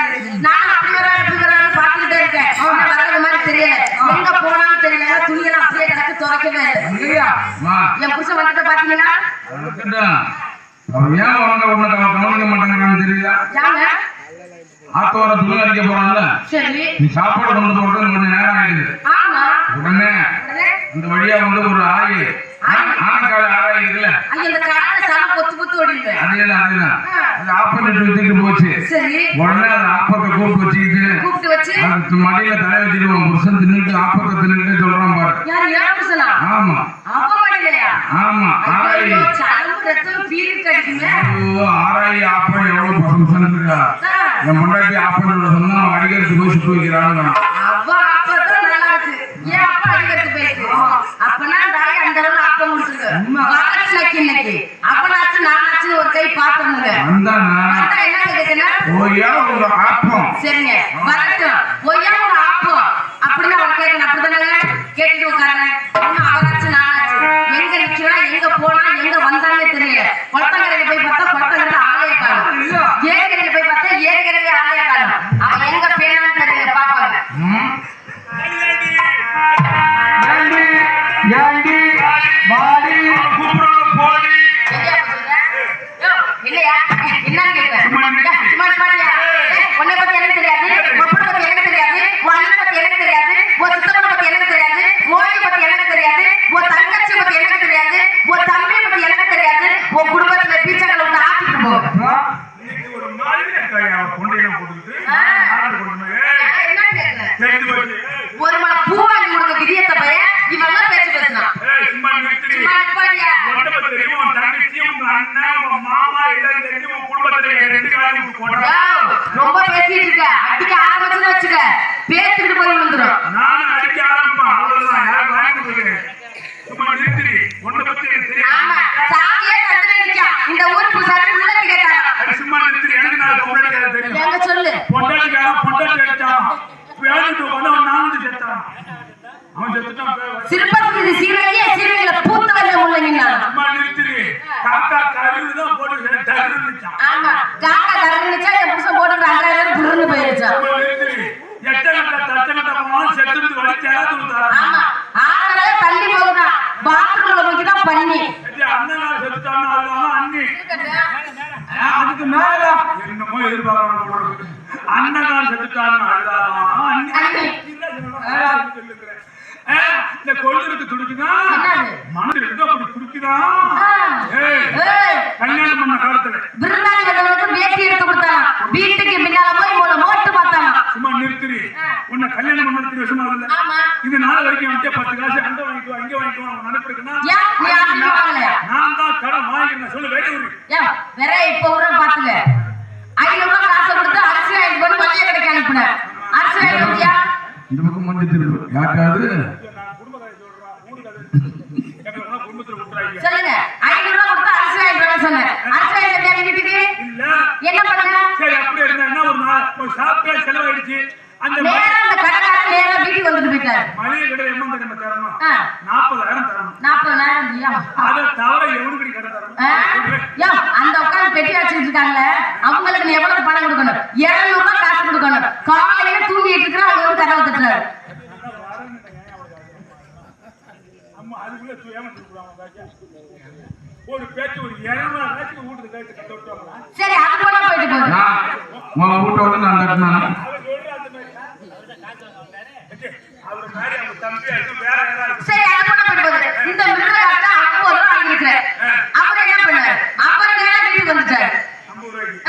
தெரியுதா? யாங்க ஆத்தோர துணி அடிக்க போறான்ல, சரி நீ சாப்பாடு கொண்டு போறது கொஞ்சம் நேரம் ஆயிடுது. ஆமா உடனே உடனே இந்த வழியா வந்து ஒரு ஆனைக்கால ஆராய் இருக்குல்ல, அங்க இந்த கால சனம் பொத்து பொத்து ஓடிடுது. அதேதான் அது ஆப்பரேட் வச்சுட்டு போச்சு. சரி உடனே அது ஆப்பத்தை கூப்பிட்டு வச்சுக்கிட்டு கூப்பிட்டு வச்சு அது மடியில தலை வச்சுட்டு புருஷன் தின்னுட்டு ஆப்பத்தை தின்னுட்டு சொல்றான் பாரு. யார் ஏப்புசனா ஆமா அப்ப மாட்டலையா ஆமா ஆராய். ஐயோ சனம் ரத்தம் பீரி கடிக்குமே. ஐயோ, ஆராய் ஆப்பம் எவ்வளவு பசங்க இருக்கா. என் முன்னாடி ஆப்பனோட சொன்னா அடிக்கிறதுக்கு போய் சுட்டு வைக்கிறான்னு. அவ அப்பதான் நல்லா இருக்கு. ஏன் அப்பா அடிக்கிறது போயிட்டு அப்பனா தாய் அந்த அளவு ஆப்பம் கொடுத்துருக்கு. வரலட்சுமிக்கு இன்னைக்கு அப்பனாச்சு நானாச்சு ஒரு கை பாத்துருங்க. வந்தானா என்ன கேட்கணும் ஓய்யா ஒரு ஆப்பம். சரிங்க வரட்டும் ஒய்யா ஒரு ஆப்பம் அப்படின்னு அவர் கேட்கணும். அப்படிதானே கேட்டுட்டு உட்காருங்க. இன்னும் அவராச்சு நானாச்சு எங்க நிக்கிறோம் எங்க போனா எங்க வந்தாலே தெரியல. குளத்தங்கரையில போய் பார்த்தா குளத்தங்கரையில ஆலய காலம், ஏரிக்கரையில போய் பார்த்தா ஏரிக்கரையில ஆலய காலம். அவன் எங்க பேனான்னு தெரியல பாப்பாங்க. ஏண்டி வாடி இல்லையா என்னன்னு கேட்கிறேன். சும்மா பாட்டியா உன்னை பத்தி எனக்கு தெரியாது, உன் பத்தி எனக்கு தெரியாது, உன் அண்ணன் பத்தி எனக்கு தெரியாது, உன் சித்தப்பனை பத்தி எனக்கு தெரியாது, ஓடி பத்தி எனக்கு தெரியாது, உன் தங்கச்சி பத்தி எனக்கு தெரியாது, உன் தம்பி பத்தி எனக்கு தெரியாது. உன் குடும்பத்துல பீச்சங்களை விட்டு ஆக்கிட்டு போகும். ஒரு மாதிரி இருக்காயா கொண்டையில போட்டுக்கிட்டு என்னன்னு கேட்கிறேன். தெரிஞ்சு போச்சு. ஒரு மலை பூ வாங்கி கொடுக்க விதியத்த பையன் இவெல்லாம் பேச்சு பேசலாம். சும்மா நிறுத்தி. சும்மா பாட்டியா உன்னை பத்தி தெரியும், உன் தங்கச்சி, உங்க அண்ணன், உன் மாமா எல்லாம் தெரிஞ்சு உன் குடும்பத்துல ரெண்டு காலையும் விட்டு போடுறேன். ரொம்ப பேசிட்டு இருக்க அடிக்க ஆரம்பிச்சுன்னு வச்சுக்க பேசிட்டு போய் விழுந்துடும். நானும் அடிக்க ஆரம்பிப்பேன். அவ்வளவுதான், யாரும் வாங்கி கொடுக்குறேன். சும்மா நிறுத்தி. உன்னை பத்தி எனக்கு தெரியும். ஆமா சாமியே தந்துட்டு நிக்கா. இந்த ஊருக்கு சாமி உள்ள கேட்டாங்க. அது சும்மா நிறுத்தி. எனக்கு நான் பொண்டாட்டிக்கார தெரியும். எங்க சொல்லு பொண்டாட்டிக்காரன் பொண்டாட்டி அடிச்சான். வேலைக்கு வந்தவன் நானும் செத்தான். அவன் செத்துட்டான். சிற்பத்துக்கு சீரழியே சீரழியில பூத்து வந்த முள்ளங்கினா. சும்மா நிறுத்தி. காக்கா கருதுதான் போட்டு தருந்துச்சான். ஆமா காக்கா கரணிச்சா என் புருஷன் போட்டு அங்கேயே புருன்னு போயிருச்சா. சும்மா நிறுத்தி. எட்டகட்ட தச்சகட்ட போனாலும் செத்துட்டு வலிச்சாரா தூத்தாரா. ஆமா ஆனாலே தள்ளி போகுதா பாத்ரூம்ல போய்தான் பண்ணி அண்ணன் செத்துட்டான்னு அதுதான் அண்ணி. அதுக்கு மேல என்னமோ எதிர்பார்க்கணும். அண்ணன் செத்துட்டான்னு அதுதான் அண்ணி. இந்த கொள்ளுக்கு துடிக்குதா மனதில் எங்க அப்படி துடிக்குதா. கல்யாணம் பண்ண காலத்துல விருந்தாளி வந்தவனுக்கு வேட்டி எடுத்து கொடுத்தாங்க. வீட்டுக்கு பின்னால போய் உங்களை மோட்டு பார்த்தாங்க. சும்மா நிறுத்தி. உன்னை கல்யாணம் பண்ண சும்மா இல்ல. இது நாள் வரைக்கும் வந்து 10 காசு அங்க வாங்கிக்கோ அங்க வாங்கிக்கோ நினைப்பிருக்குன்னா நான் தான் கடன் வாங்கிருந்தேன். சொல்லு வேற ஊரு. வேற இப்ப ஊர பாத்துங்க 500 ரூபாய் காசு கொடுத்து அரிசி வாங்கிட்டு போய் மளிகை கடைக்கு அனுப்புனேன். அரிசி வாங்கிட்டு வந்தியா? இந்த பக்கம் வந்து திரும்ப யாருக்காவது நான் குடும்பக்காரி சொல்றேன். ஊருக்கு அது குடும்பத்துல கொடுத்துறாங்க. சொல்லுங்க 500 ரூபாய் கொடுத்து அரிசி வாங்கிட்டு வர சொன்னேன். அரிசி வாங்கிட்டு வந்தியா வீட்டுக்கு? இல்ல. என்ன பண்ணுங்க? சரி அப்படி இருந்தா என்ன ஒரு நாள் ஒரு சாப்பிட்டு செலவாயிடுச்சு. அந்த நேரா அந்த கடைக்காரன் நேரா வீட்டுக்கு வந்துட்டு போயிட்டாரு. மளிகை கடை எம்மன் கடை தரணும். 40,000 தரணும். 40,000 ஐயா. அதை தவிர எவனுக்கு கடை தரணும். அந்த உட்காந்து பெட்டி வச்சுட்டு இருக்காங்களே அவங்களுக்கு நீ எவ்வளவு பணம் கொடுக்கணும்? 200 ரூபாய் காசு கொடுக்கணும். காலையில தூங்கிட்டு இருக்கிற அவங்க வந்து கதவை தட்டுறாரு. அம்மா அதுக்குள்ள ஏமாத்தி ஒரு பேச்சு ஒரு 200,000 வீட்டுக்கு கைட்டு கட்ட விட்டாங்களா? சரி அது போல போயிட்டு போகுது. உங்க வீட்டை வந்து நான் கட்டினேன். அவர் மாதிரி அவங்க தம்பி வேற யாராவது. சரி அது போல போயிட்டு போகுது. இந்த மிருகத்தை 50 ரூபாய் வாங்கிருக்கிறேன். அப்புறம் என்ன பண்ணாரு? அப்புறம் நேரா வீட்டுக்கு வந்துட்டாரு. 50 ரூபாய்க்கு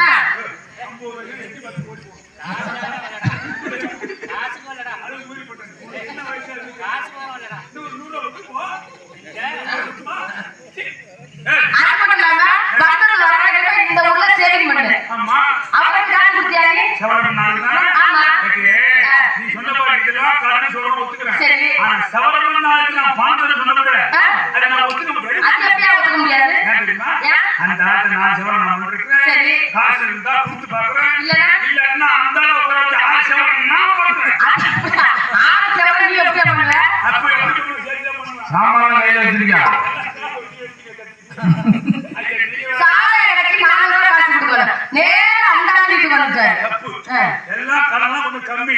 50 ரூபாய்க்கு எட்டி பார்த்து ஓடி போகும். அது ஊறி போட்டேன். என்ன வயசா இருக்கு? காசு போகலடா. 100 ரூபாய் போ. அது மட்டும் இல்லாம பக்கத்துல வர இந்த ஊர்ல சேவிங் பண்ணு. ஆமா. அவருக்கு காசு கொடுத்தியாரு? சவரன் நாளுனா? ஆமா. நீ சொன்ன மாதிரி இதெல்லாம் காரணம் சொல்றேன் ஒத்துக்கிறேன். சரி. ஆனா சவரன் நாளுக்கு நான் பாண்டத சொன்னது அதை நான் ஒத்துக்க முடியாது. அது எப்படியா ஒத்துக்க முடியாது? ஏன் தெரியுமா? அந்த ஆளு நான் சவரன் நான் பண்றேன். சரி. காசு இருந்தா கொடுத்து பாக்குறேன். இல்லன்னா அந்த அளவுக்கு 6 சவரன் நான் பண்றேன். 6 செவன் நீ எப்படியா பண்ணுவ? அப்ப எப்படி சரியா பண்ணலாம்? சாமான கையில வச்சிருக்கா. சாலை இடக்கு 400 ரூபாய் காசு கொடுக்கணும். நேரா அந்த வீட்டுக்கு வந்துட்டாரு. எல்லாம் கடன்லாம் கொஞ்சம் கம்மி.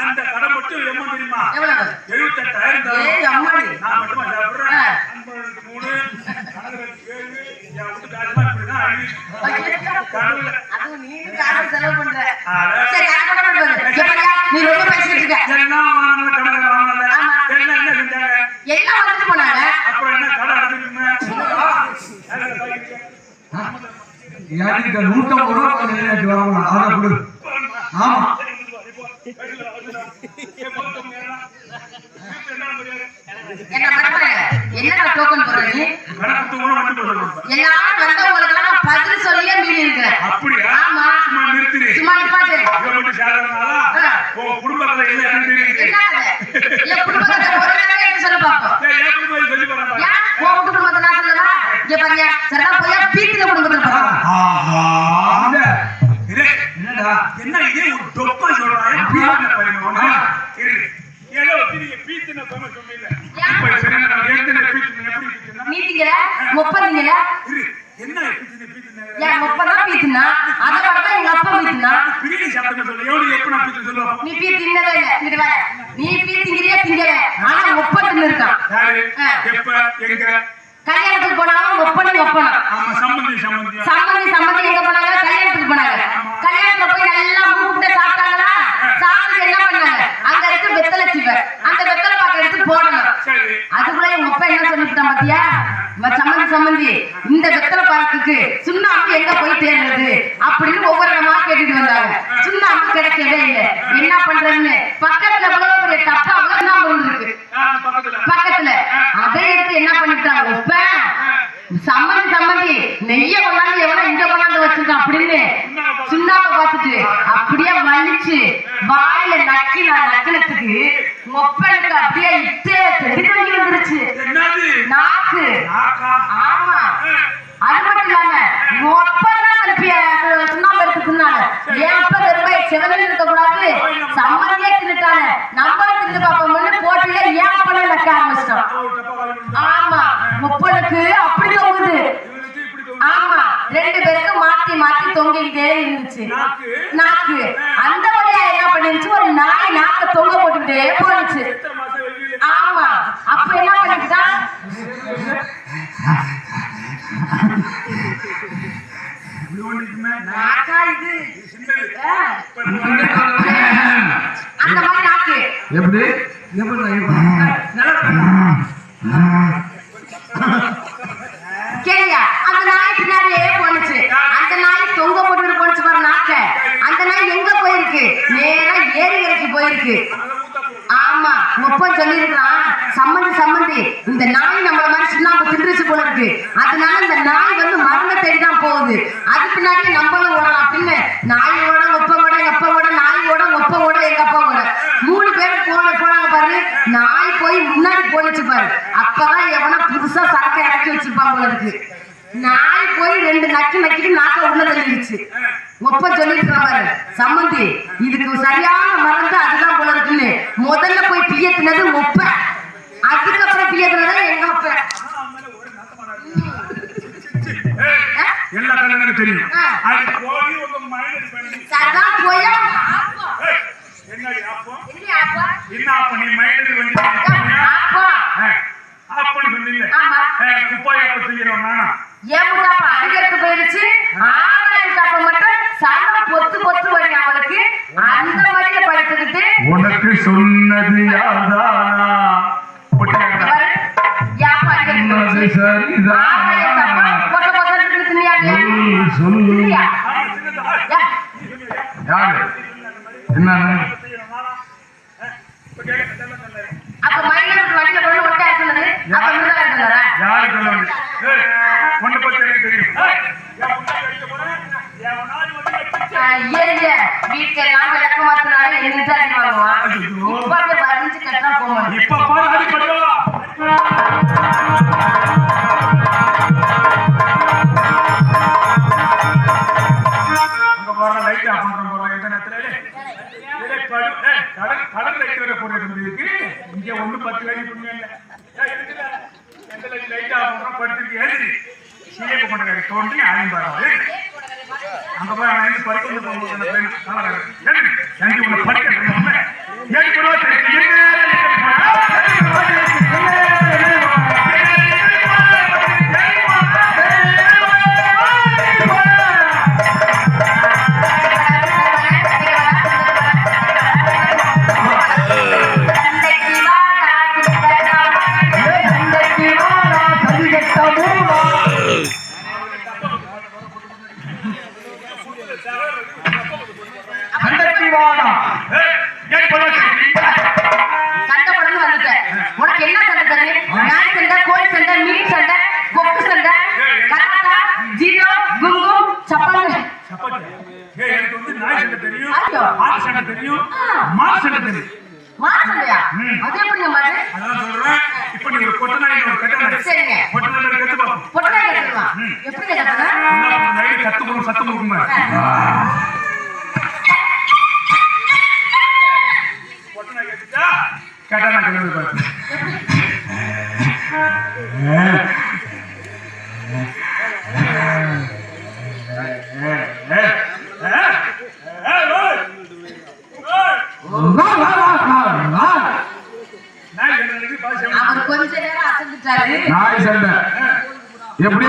அந்த கடன் மட்டும் எவ்வளவு தெரியுமா? எவ்வளவு? 78,000 தரும். ஏய் அம்மாடி. நான் மட்டுமா சாப்பிடுறேன்? 53 7 என் வீட்டு காசுமா இப்படிதான் அழுது. கடவுள அதுவும் நீ செலவு பண்ற சரி அது கூட பண்ணுவது எப்படியா நீ ரொம்ப பேசிட்டு இருக்க எல்லாம் வாங்கினாங்க, கடையில வாங்கினாங்க. ஆமா. எல்லாம் என்ன செஞ்சாங்க? எல்லாம் வந்துட்டு போனாங்க அப்புறம் என்ன கடை அடைச்சிருக்குமே? எனக்கு 150 ரூபா நிலையாட்டு வாங்கலாம் அதை கொடு. ஆமா என்ன மறப்பாங்க என்னடா டோக்கன் போடுற நீ கடை கொடுத்து கூட வந்து போடுறோம். எல்லாரும் வந்தவங்களுக்கு நான் பதில் சொல்லியே மீறி இருக்கிறேன் அப்படியா? ஆமா சும்மா நிறுத்திடு. சும்மா நிப்பாட்டு இவன் மட்டும் சேலம்னாலா? உன் குடும்ப கதை எல்லாம் எனக்கு தெரியுது. என்ன அது? என் குடும்பத்தை ஒரு தடவை எடுத்து சொல்லு பாப்போம் ஏய், என் குடும்பத்தை சொல்லி போறேன் பாரு. ஏன் உன் குடும்பத்தை நான் சொல்லவா இங்க பாருங்க சரிதான் போய் பீத்தில குடும்பத்துல பாருங்க ஆஹா. இரு. என்னடா என்ன இதே ஒரு டொப்பா சொல்றான். பீத்தின பையன் ஒண்ணு. இரு. ஏதோ நீங்க பீத்தின பையன் சொன்னீங்க. இப்ப சரி நான் ஏற்கனவே பீத்தின எப்படி பீத்தினா? நீ திங்கல முப்பதிங்கல இரு. என்ன பீத்தின? ஏன் முப்பதான் பீத்துனா அதை பார்த்தா எங்க அப்பா பீத்துனா பிரியாணி சாப்பிட்டு சொல்லு. எவ்வளவு எப்ப நான் பீத்தின சொல்லுவோம்? நீ பீ தின்னதே இல்ல இங்கிட்டு வா நீ பீ திங்கிறியே திங்கல ஆனா முப்பதுன்னு இருக்கான் யாரு? ஆ. எப்ப? எங்க? கல்யாணத்துக்கு போனாலும் ஒப்பனும் ஒப்பனும் ஆமா, சம்பந்தி சம்பந்தி. சம்மந்தி எங்க போனாங்க கல்யாணத்துக்கு போனாங்க கல்யாணத்துல போய் நல்லா மூக்கிட்ட சாப்பிட்டாங்களா சாப்பிட்டு என்ன பண்ணாங்க அங்க இருக்க வெத்தலை சீவர் அந்த வெத்தலை பாக்க எடுத்து போடணும் சரி. அதுக்குள்ள எங்க அப்பா என்ன சொல்லிட்டான் பாத்தியா சம்மந்தி இந்த வெத்தலை பாக்குக்கு சுண்ணாம்பு எங்க போய் தேடுறது அப்படின்னு ஒவ்வொரு இடமா கேட்டுட்டு வந்தாங்க சுண்ணாம்பு கிடைக்கவே இல்லை என்ன பண்றதுன்னு பக்கத்துல எவ்வளவு பெரிய டப்பா சுண்ணாம்பு இருக்கு பக்கத்துல அதை எடுத்து என்ன பண்ணிட்டாங்க இப்ப சம்மந்தி நெய்ய கொண்டாந்து எவ்வளவு இங்க கொண்டாந்து வச்சிருக்கான் அப்படின்னு சுண்ணாம்பை பார்த்துட்டு அப்படியே வலிச்சு வாயில நக்கினத்துக்கு மொப்பனுக்கு அப்படியே இட்டே செடி வந்துருச்சு என்னது? நாக்கு நாக்கா? ஆமா அது மட்டும் இல்லாம மொப்பதான் சுண்ணாம்பு எடுத்து தின்னாங்க ஏன் அப்ப வெறுமை செவனில் இருக்க கூடாது சம்மந்தியே தின்னுட்டாங்க நம்மளும் தின்னு பார்ப்போம்னு போட்டியில ஏன் அப்பனே நக்க ஆரம்பிச்சிட்டோம் ஆமா முப்பனுக்கு அப்படி தொங்குது ஆமா ரெண்டு பேருக்கு மாத்தி மாத்தி தொங்கிக்கிட்டே இருந்துச்சு நாக்கு அந்த வழியா என்ன பண்ணிருச்சு ஒரு நாய் நாக்க தொங்க போட்டுக்கிட்டே போனுச்சு ஆமா அப்ப என்ன பண்ணிட்டான் நாக்கா இது அந்த மாதிரி நாக்கு எப்படி கேளியா அந்த நாய் பின்னாடியே போனுச்சு அந்த நாய் தொங்க போட்டுட்டு போனுச்சு பாரு நாக்க அந்த நாய் எங்க போயிருக்கு நேரா ஏரி வரைக்கும் போயிருக்கு ஆமா முப்பன் சொல்லிருக்கான் சம்மந்தி இந்த நாய் நம்மள மாதிரி சுண்ணாம்பு தின்றுச்சு போல இருக்கு அதனால இந்த நாய் வந்து மரண தேடிதான் போகுது அது பின்னாடி நம்மளும் ஓடலாம் அப்படின்னு நாயோட ஒப்பவோட எப்பவோட நாயோட ஒப்பவோட எங்க அப்பாவோட 3 பேரும் போனாங்க பாரு நாய் போய் முன்னாடி போனுச்சு பாரு அப்பதான் எவனா புதுசா சரக்கை இறக்கி வச்சிருப்பான் போல இருக்கு நாய் போய் 2 நக்கிட்டு நாக்க உள்ள தள்ளிடுச்சு ஒப்ப சொல்லிட்டு பாரு சம்மந்தி இதுக்கு சரியான மருந்து அதுதான் போல இருக்குன்னு முதல்ல போய் பியத்தினது ஒப்ப அதுக்கப்புறம் பியத்தினது எங்க அப்ப எல்லா கல்யாணம் தெரியும். அது போய் உங்க மைண்ட் பண்ணி சரிதான் போயா என்னடி அப்போ? இல்லையா அப்பா என்ன அப்ப நீ மைண்ட் பண்ணி அப்பா அப்படி சொன்னீங்க. ஆமா குப்பாய் அப்ப செய்யறோம் நானா? ஏன் முட்டாப்பா அடிக்கிறது போயிருச்சு ஆறாயிரம் தாப்ப மட்டும் சண்டை பொத்து வழி அவளுக்கு அந்த மாதிரியே படுத்துக்கிட்டு உனக்கு சொன்னது யாதானா? யாப்பா சொன்னது சரிதான். ஆறாயிரம் தாப்பா பொட்ட திணியாங்க சொல்லு. இல்லையா யாரு என்ன அப்ப மைனஸ் வண்டியில கொண்டு ஒட்டா சொன்னது அப்ப இருந்தா இருந்தாரா யாரு சொல்ல உன்னை பத்தி எனக்கு தெரியும். என் முன்னாடி அடிக்க போறேன். என் நாள் வந்து வீட்டுக்கெல்லாம் விளக்கு மாத்தினால என்னட்டு அடி வாங்குவான் இப்ப வரைஞ்சு கட்டா போவான் இப்ப பாரு அடி பண்ணுவா. அங்க போற லைட் ஆஃப் பண்றோம் போற இந்த நேரத்துல கடல் லைட் வர போறது இங்க ஒண்ணு 10 லைட் பண்ணுங்க இல்ல எந்த லைட் ஆஃப் பண்றோம் படுத்துட்டு ஏறி சீஏ பண்ணுங்க தோண்டி ஆயும் பாரு அங்க போய் அவன் வந்து படிக்கிறது போகும்போது அந்த பையன் காலகாரம் ஏன் உன்னை படிக்க ஏன் ஏய், ஏன் போடாத? சண்டை போடணும்னு வந்துட்டேன். உனக்கு என்ன சண்டை தெரியும்? நாய் சண்டை, கோழி சண்டை, மீன் சண்டை, கொக்கு சண்டை, கராத்தா, ஜீரோ, குங்கு, சப்பாத்து. ஏய், எனக்கு வந்து நாய் சண்டை தெரியும், ஐயோ. ஆட்டு சண்டை தெரியும், மாடு சண்டை தெரியும். மாடு சண்டையா? அது எப்படிங்க மாடு? அதான் சொல்றேன். இப்ப நீ ஒரு கொட்டை நாய், ஒரு கெட்ட நாய். சரிங்க. கொட்டை நாய் கத்து பாப்போம். பொட்டை கட்டுமா? எப்படி கட்டுறேன்? நாய் கத்து கொடுக்கும், சத்து கொடுக்குமா? கொட்டை நாய் கத்துட்டா கெட்ட நாய் கிளம்பி பாரு. அவர் கொஞ்ச நேரம் அசந்துட்டாரு. நாய் சண்டை எப்படி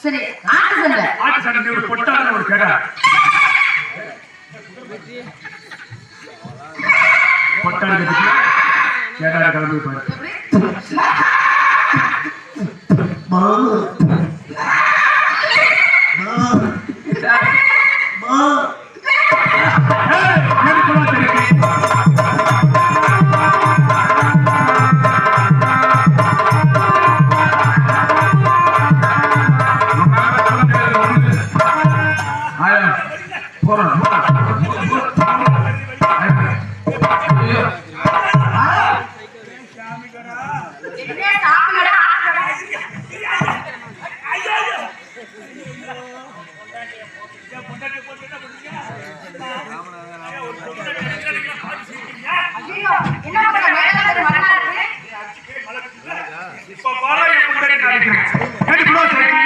சரி, ஆட்டு சண்டை. ஆட்டு சண்டை ஒரு பொட்டான ஒரு கடை பொட்டாடு கட்டிட்டு கேட்டாரு கிளம்பி பாரு. என்ன சாப்பிடடா, ஆட்டுடா. ஐயோ, என்ன பண்ற? மேல மரணா இருக்கு. இப்ப பாரு, என் முன்னாடி காய்க்கிறேன். எனக்கு கூட தெரியும்.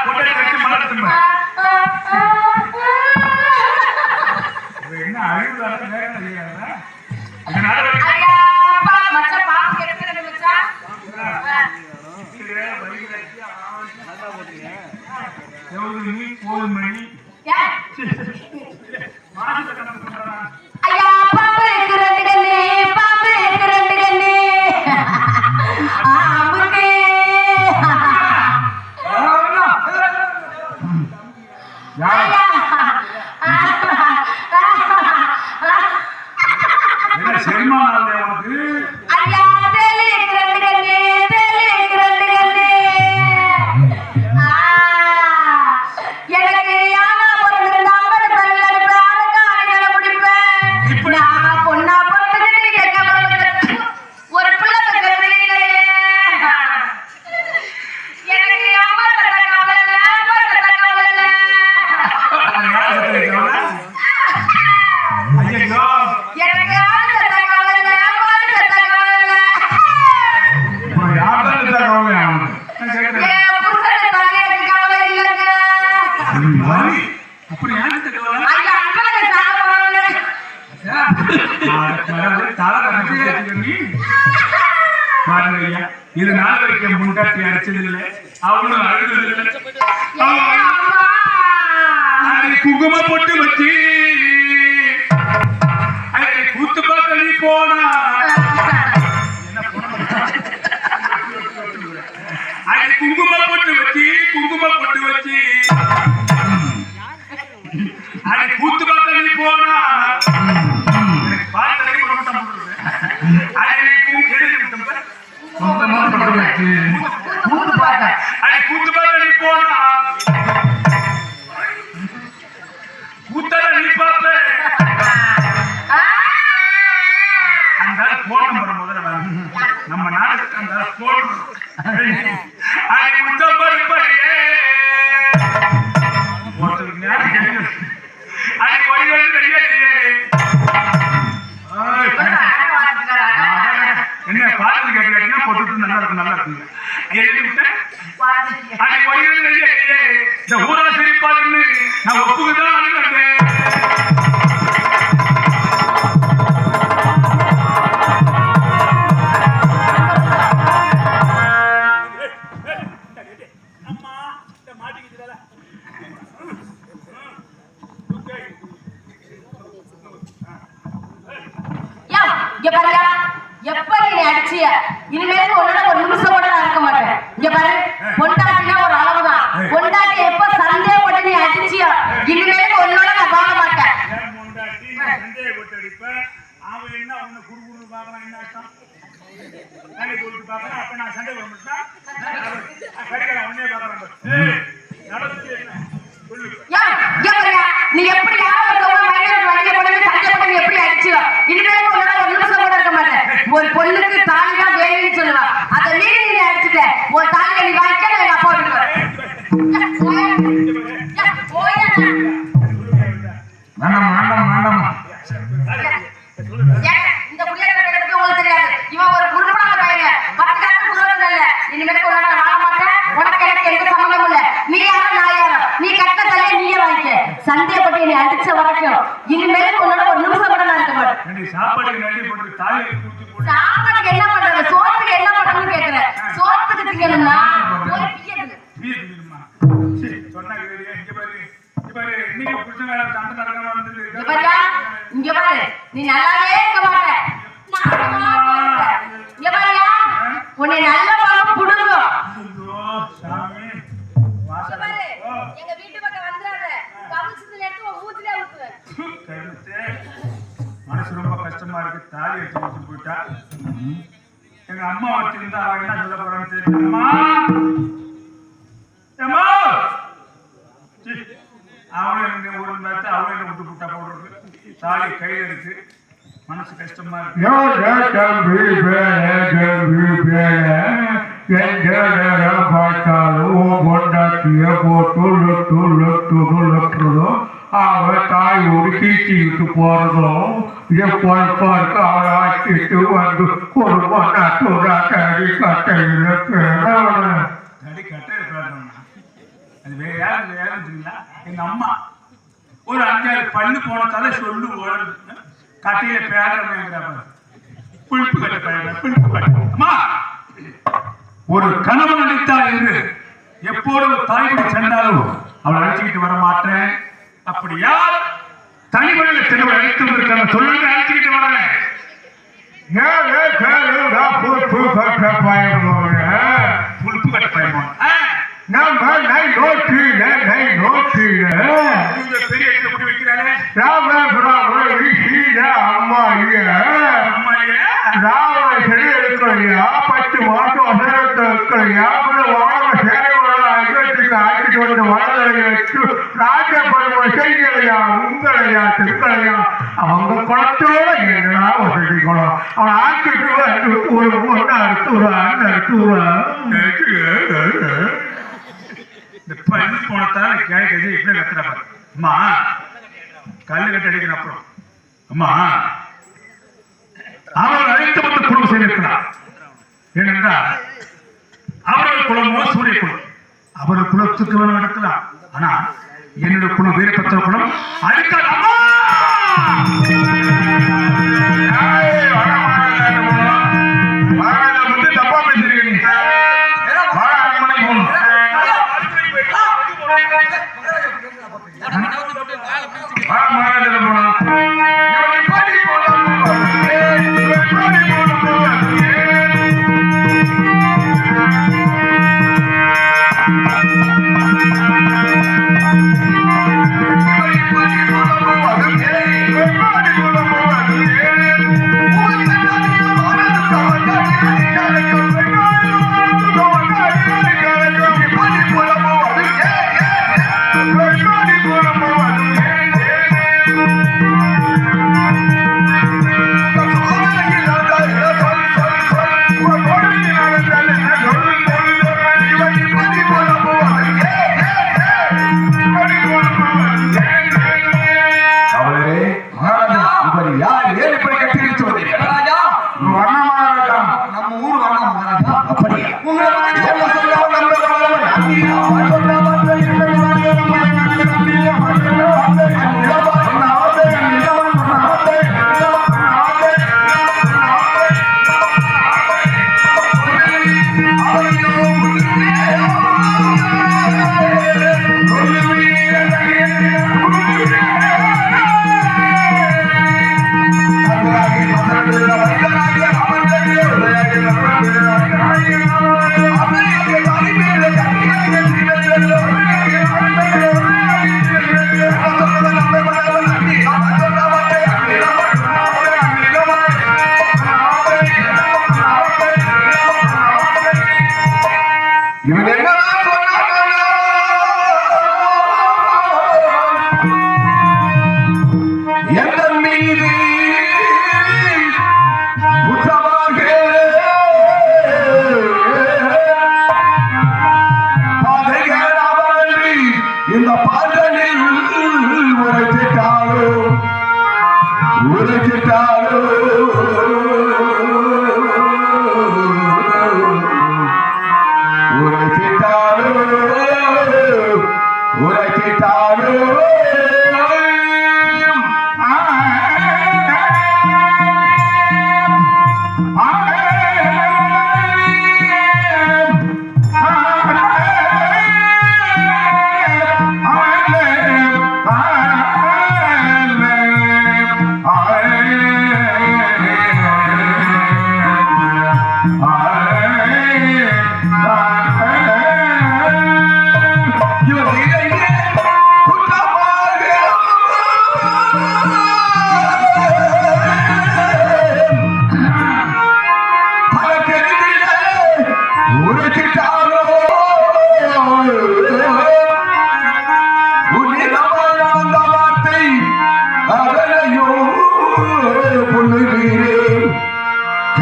கொட்டை கட்டி மலர் திரும்ப என்ன அழிவுதான நேரம் தெரியாதா? இதனால ஐயா, அப்பா, மச்சான் பாம்பு கெடுக்கிறது மச்சான். எவ்வளவு நீ போதும் மணி ஏன்? மாசத்தை கணக்கு பண்றான். ஐயா, பாம்பு இருக்கு ரெண்டு கண்ணு, பாம்பு இருக்கு ரெண்டு கண்ணு. ஆம்புக்கு. ஐயா. என்ன செரிமானம் உனக்கு? ஐயா, தேலி இருக்கு ரெண்டு கண்ணு, தேலி இருக்கு ரெண்டு கண்ணு. எனக்கு யானா பிறந்திருந்தா 50 பல்லு எடுப்பேன், அதுக்காக என்ன பிடிப்பேன். நான் பொண்ணா பிறந்துக்கிட்டு கேட்க பிறந்தேன். ஒரு பிள்ளை பெற்றது இல்லையே. எனக்கு அம்மா பெற்ற கவலை இல்லை, அப்பா பெற்ற கவலை இல்லை. அவன் யார் சத்தம் வைக்கிறான்? ஐயோ, எனக்கு ஆள் பெற்ற கவலை இல்லை, அப்பா பெற்ற கவலை இல்லை. யாரும் கவலை அவனுக்கு நான் கேட்கிறேன். என் புருஷனை தள்ளி எனக்கு கவலை இல்லைங்க. மணி, அப்படி யாருக்கு தெரியல? ஐயா, அண்ணனுக்கு சாக போறாங்க. தலை கணக்கு நீ பாருங்க ஐயா, இது நாள் வரைக்கும் முண்டாட்டி அடிச்சது இல்லை, அவனும் அழுது இல்லை. ஏன் அம்மா? அதை குங்கும போட்டு வச்சு அதை கூத்து பார்க்க நீ போனா அதை குங்கும போட்டு வச்சு அதை கூத்து பார்க்க நீ போனா எனக்கு பார்த்ததே உடம்பு அதை சொந்தமா பட்டு வச்சு கூத்து பார்த்தேன். அதை கூத்து பார்க்க நீ போனா கூத்தால நீ பார்ப்ப அந்த போன் நம்பர் முதல்ல வேணும். நம்ம நாட்டுக்கு அந்த போன் அதை உத்தம் பருப்பறியே ஒருத்தருக்கு நேரம் கிடைக்கும். அதை ஒருவரு தெரியாது. என்ன பாட்டு கேட்க நல்லா இருக்கு நல்லா இருக்கு எழுதி விட்டேன் அது ஒரே இந்த ஊரா சிரிப்பாருன்னு நான் ஒப்புக்குதான் அழுகிறேன். எப்படி நீ அடிச்சிய இனிமேல் உன்னோட ஒரு நிமிஷம் கூட நான் இருக்க மாட்டேன். இங்க பாரு, பொண்டாட்டினா ஒரு அளவுதான். பொண்டாட்டி எப்ப சந்தேகப்பட்டு நீ அடிச்சியா இனிமேல் உன்னோட நான் வாழ மாட்டேன். சந்தேகப்பட்டு அடிப்பேன். அவன் என்ன உன்னை குறுகுறு பாக்குறான், என்ன அர்த்தம்? வேலை கொடுத்து பாக்குறான். அப்ப நான் சந்தேகம் பண்ணிட்டா கடிக்கலாம் உன்னே பாக்குறான். நடந்து என்ன சொல்லு. நீ எப்படி எப்படி அடிச்சியோ இனிமேல் உன்னோட ஒரு நிமிஷம் கூட இருக்க மாட்டேன். ஒரு பொண்ணுக்கு தாலிதான் வேணும்னு சொல்லுவா, அதை மீறி நீ அடிச்சுட்ட. ஒரு தாலியை நீ வாங்கிக்க, நான் எங்க அப்பா விட்டுருவேன். இந்த புள்ளைய உங்களுக்கு தெரியாது. இவன் ஒரு குருப்படாத பையன், 10 காசு குருவம் இல்ல. இனிமேல் உன்னோட வாழ மாட்டேன். உனக்கு எனக்கு எந்த சம்பந்தமும் இல்ல. நீ யாரும் நான் யாரும், நீ கட்ட தலையை நீயே வாங்கிக்க. சந்தேகப்பட்டு நீ அடிச்ச வரைக்கும் இனிமேல் உன்னோட ஒரு நிமிஷம் கூட நான் இருக்க மாட்டேன். சாப்பாடுக்கு நன்றி போட்டு தாலி சாப்பாடுக்கு என்ன பண்றது, சோத்துக்கு என்ன பண்றதுன்னு கேக்குறேன். சோத்துக்கு திங்கணும்னா போய் பியது சொன்னா இங்க பாரு இன்னைக்கு புருஷன் வேலை சண்டை நடக்காம வந்தது. இங்க பாரு, நீ நல்லாவே இருக்க மாட்ட. இங்க பாருயா, உன்னை நல்ல பாவம் புடுங்கும். எங்க வீட்டு பக்கம் வந்துடாத, கவுச்சத்துல எடுத்து உன் ஊத்திலே ஊத்துவேன். மனசு ரொம்ப கஷ்டமா இருக்கு. தாலி எடுத்து வச்சு போயிட்டா. எங்க அம்மா வச்சிருந்தா அவன் என்ன சொல்ல போறான்னு தெரியுமா? அவளும் ஒரு நேரத்தை அவளும் என்ன விட்டு புட்டா போடுறது. தாலி கையில இருக்கு, மனசு கஷ்டமா இருக்கு. பொண்டாட்டிய போட்டு அவ தாய் ஒரு கீச்சிக்கிட்டு போறதும் எப்பா இருக்கு. அவளை ஆக்கிட்டு வந்து ஒரு பொண்ணாட்டூரா கறி கட்டையில தடி கட்ட அது வேற யாரும் தெரியுங்களா? எங்க அம்மா ஒரு 5-6 பல்லு போனதால சொல்லு ஓடுது. கட்டையில பேரமைங்கிறாங்க. புளிப்பு கட்ட பையன் புளிப்பு கட்ட. அம்மா, ஒரு கணவன் அடித்தா என்று எப்போது தாய்மொழி சென்றாலும் அவளை அழைச்சிக்கிட்டு வர மாட்டேன். அப்படி யார் தனிமொழியில் சென்று அழைத்து இருக்காங்க சொல்லுங்க, அழைச்சிக்கிட்டு வரேன். புளிப்பு கட்ட பையன் நம்ம நோட்டு பெரிய இடத்துல போட்டு வைக்கிறாரு. அம்மா ராவண செடி எடுக்கலையா, 10 மாசம் வசனத்தை வைக்கலையா, வாழ சேவைகளை அங்கத்துக்கு ஆக்கிட்டு வந்து வளர்களை வச்சு ராஜபரம செய்களையா, உங்களையா, தெற்களையா, அவங்க குளத்தோட என்னடா வசதி குளம் அவன் ஆக்கிட்டு ஒரு பொண்ணு அறுத்துறா. இந்த பள்ளி போனத்தால கேட்கறது இப்படி கத்துறா. அம்மா, கல்லு கட்டு அடிக்கிற அப்புறம் அம்மா அவர் அழைத்து வந்து குடும்பம் செய்திருக்கிறார். ஏனென்றால் அவரது குலமோ சூரிய குலம். அவர் குலத்துக்கு வேணும் எடுக்கலாம். ஆனா என்னோட குலம் வீரபத்திர குலம் அடுக்காது. அம்மா தப்பா பேசுறீங்க. Hey!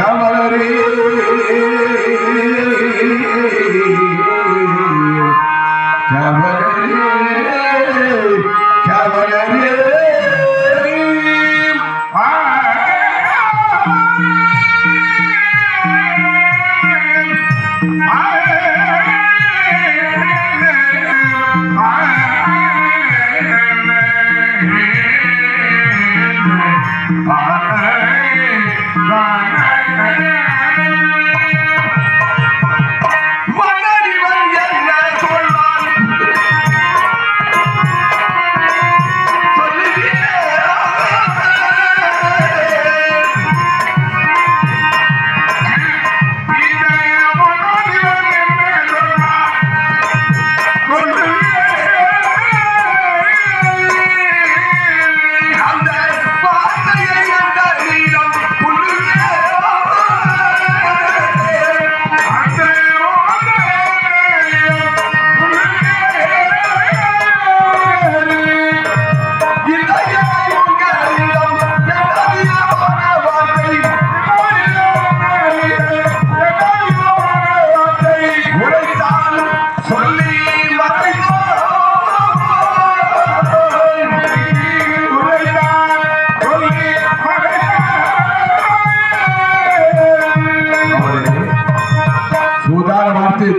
கமலரே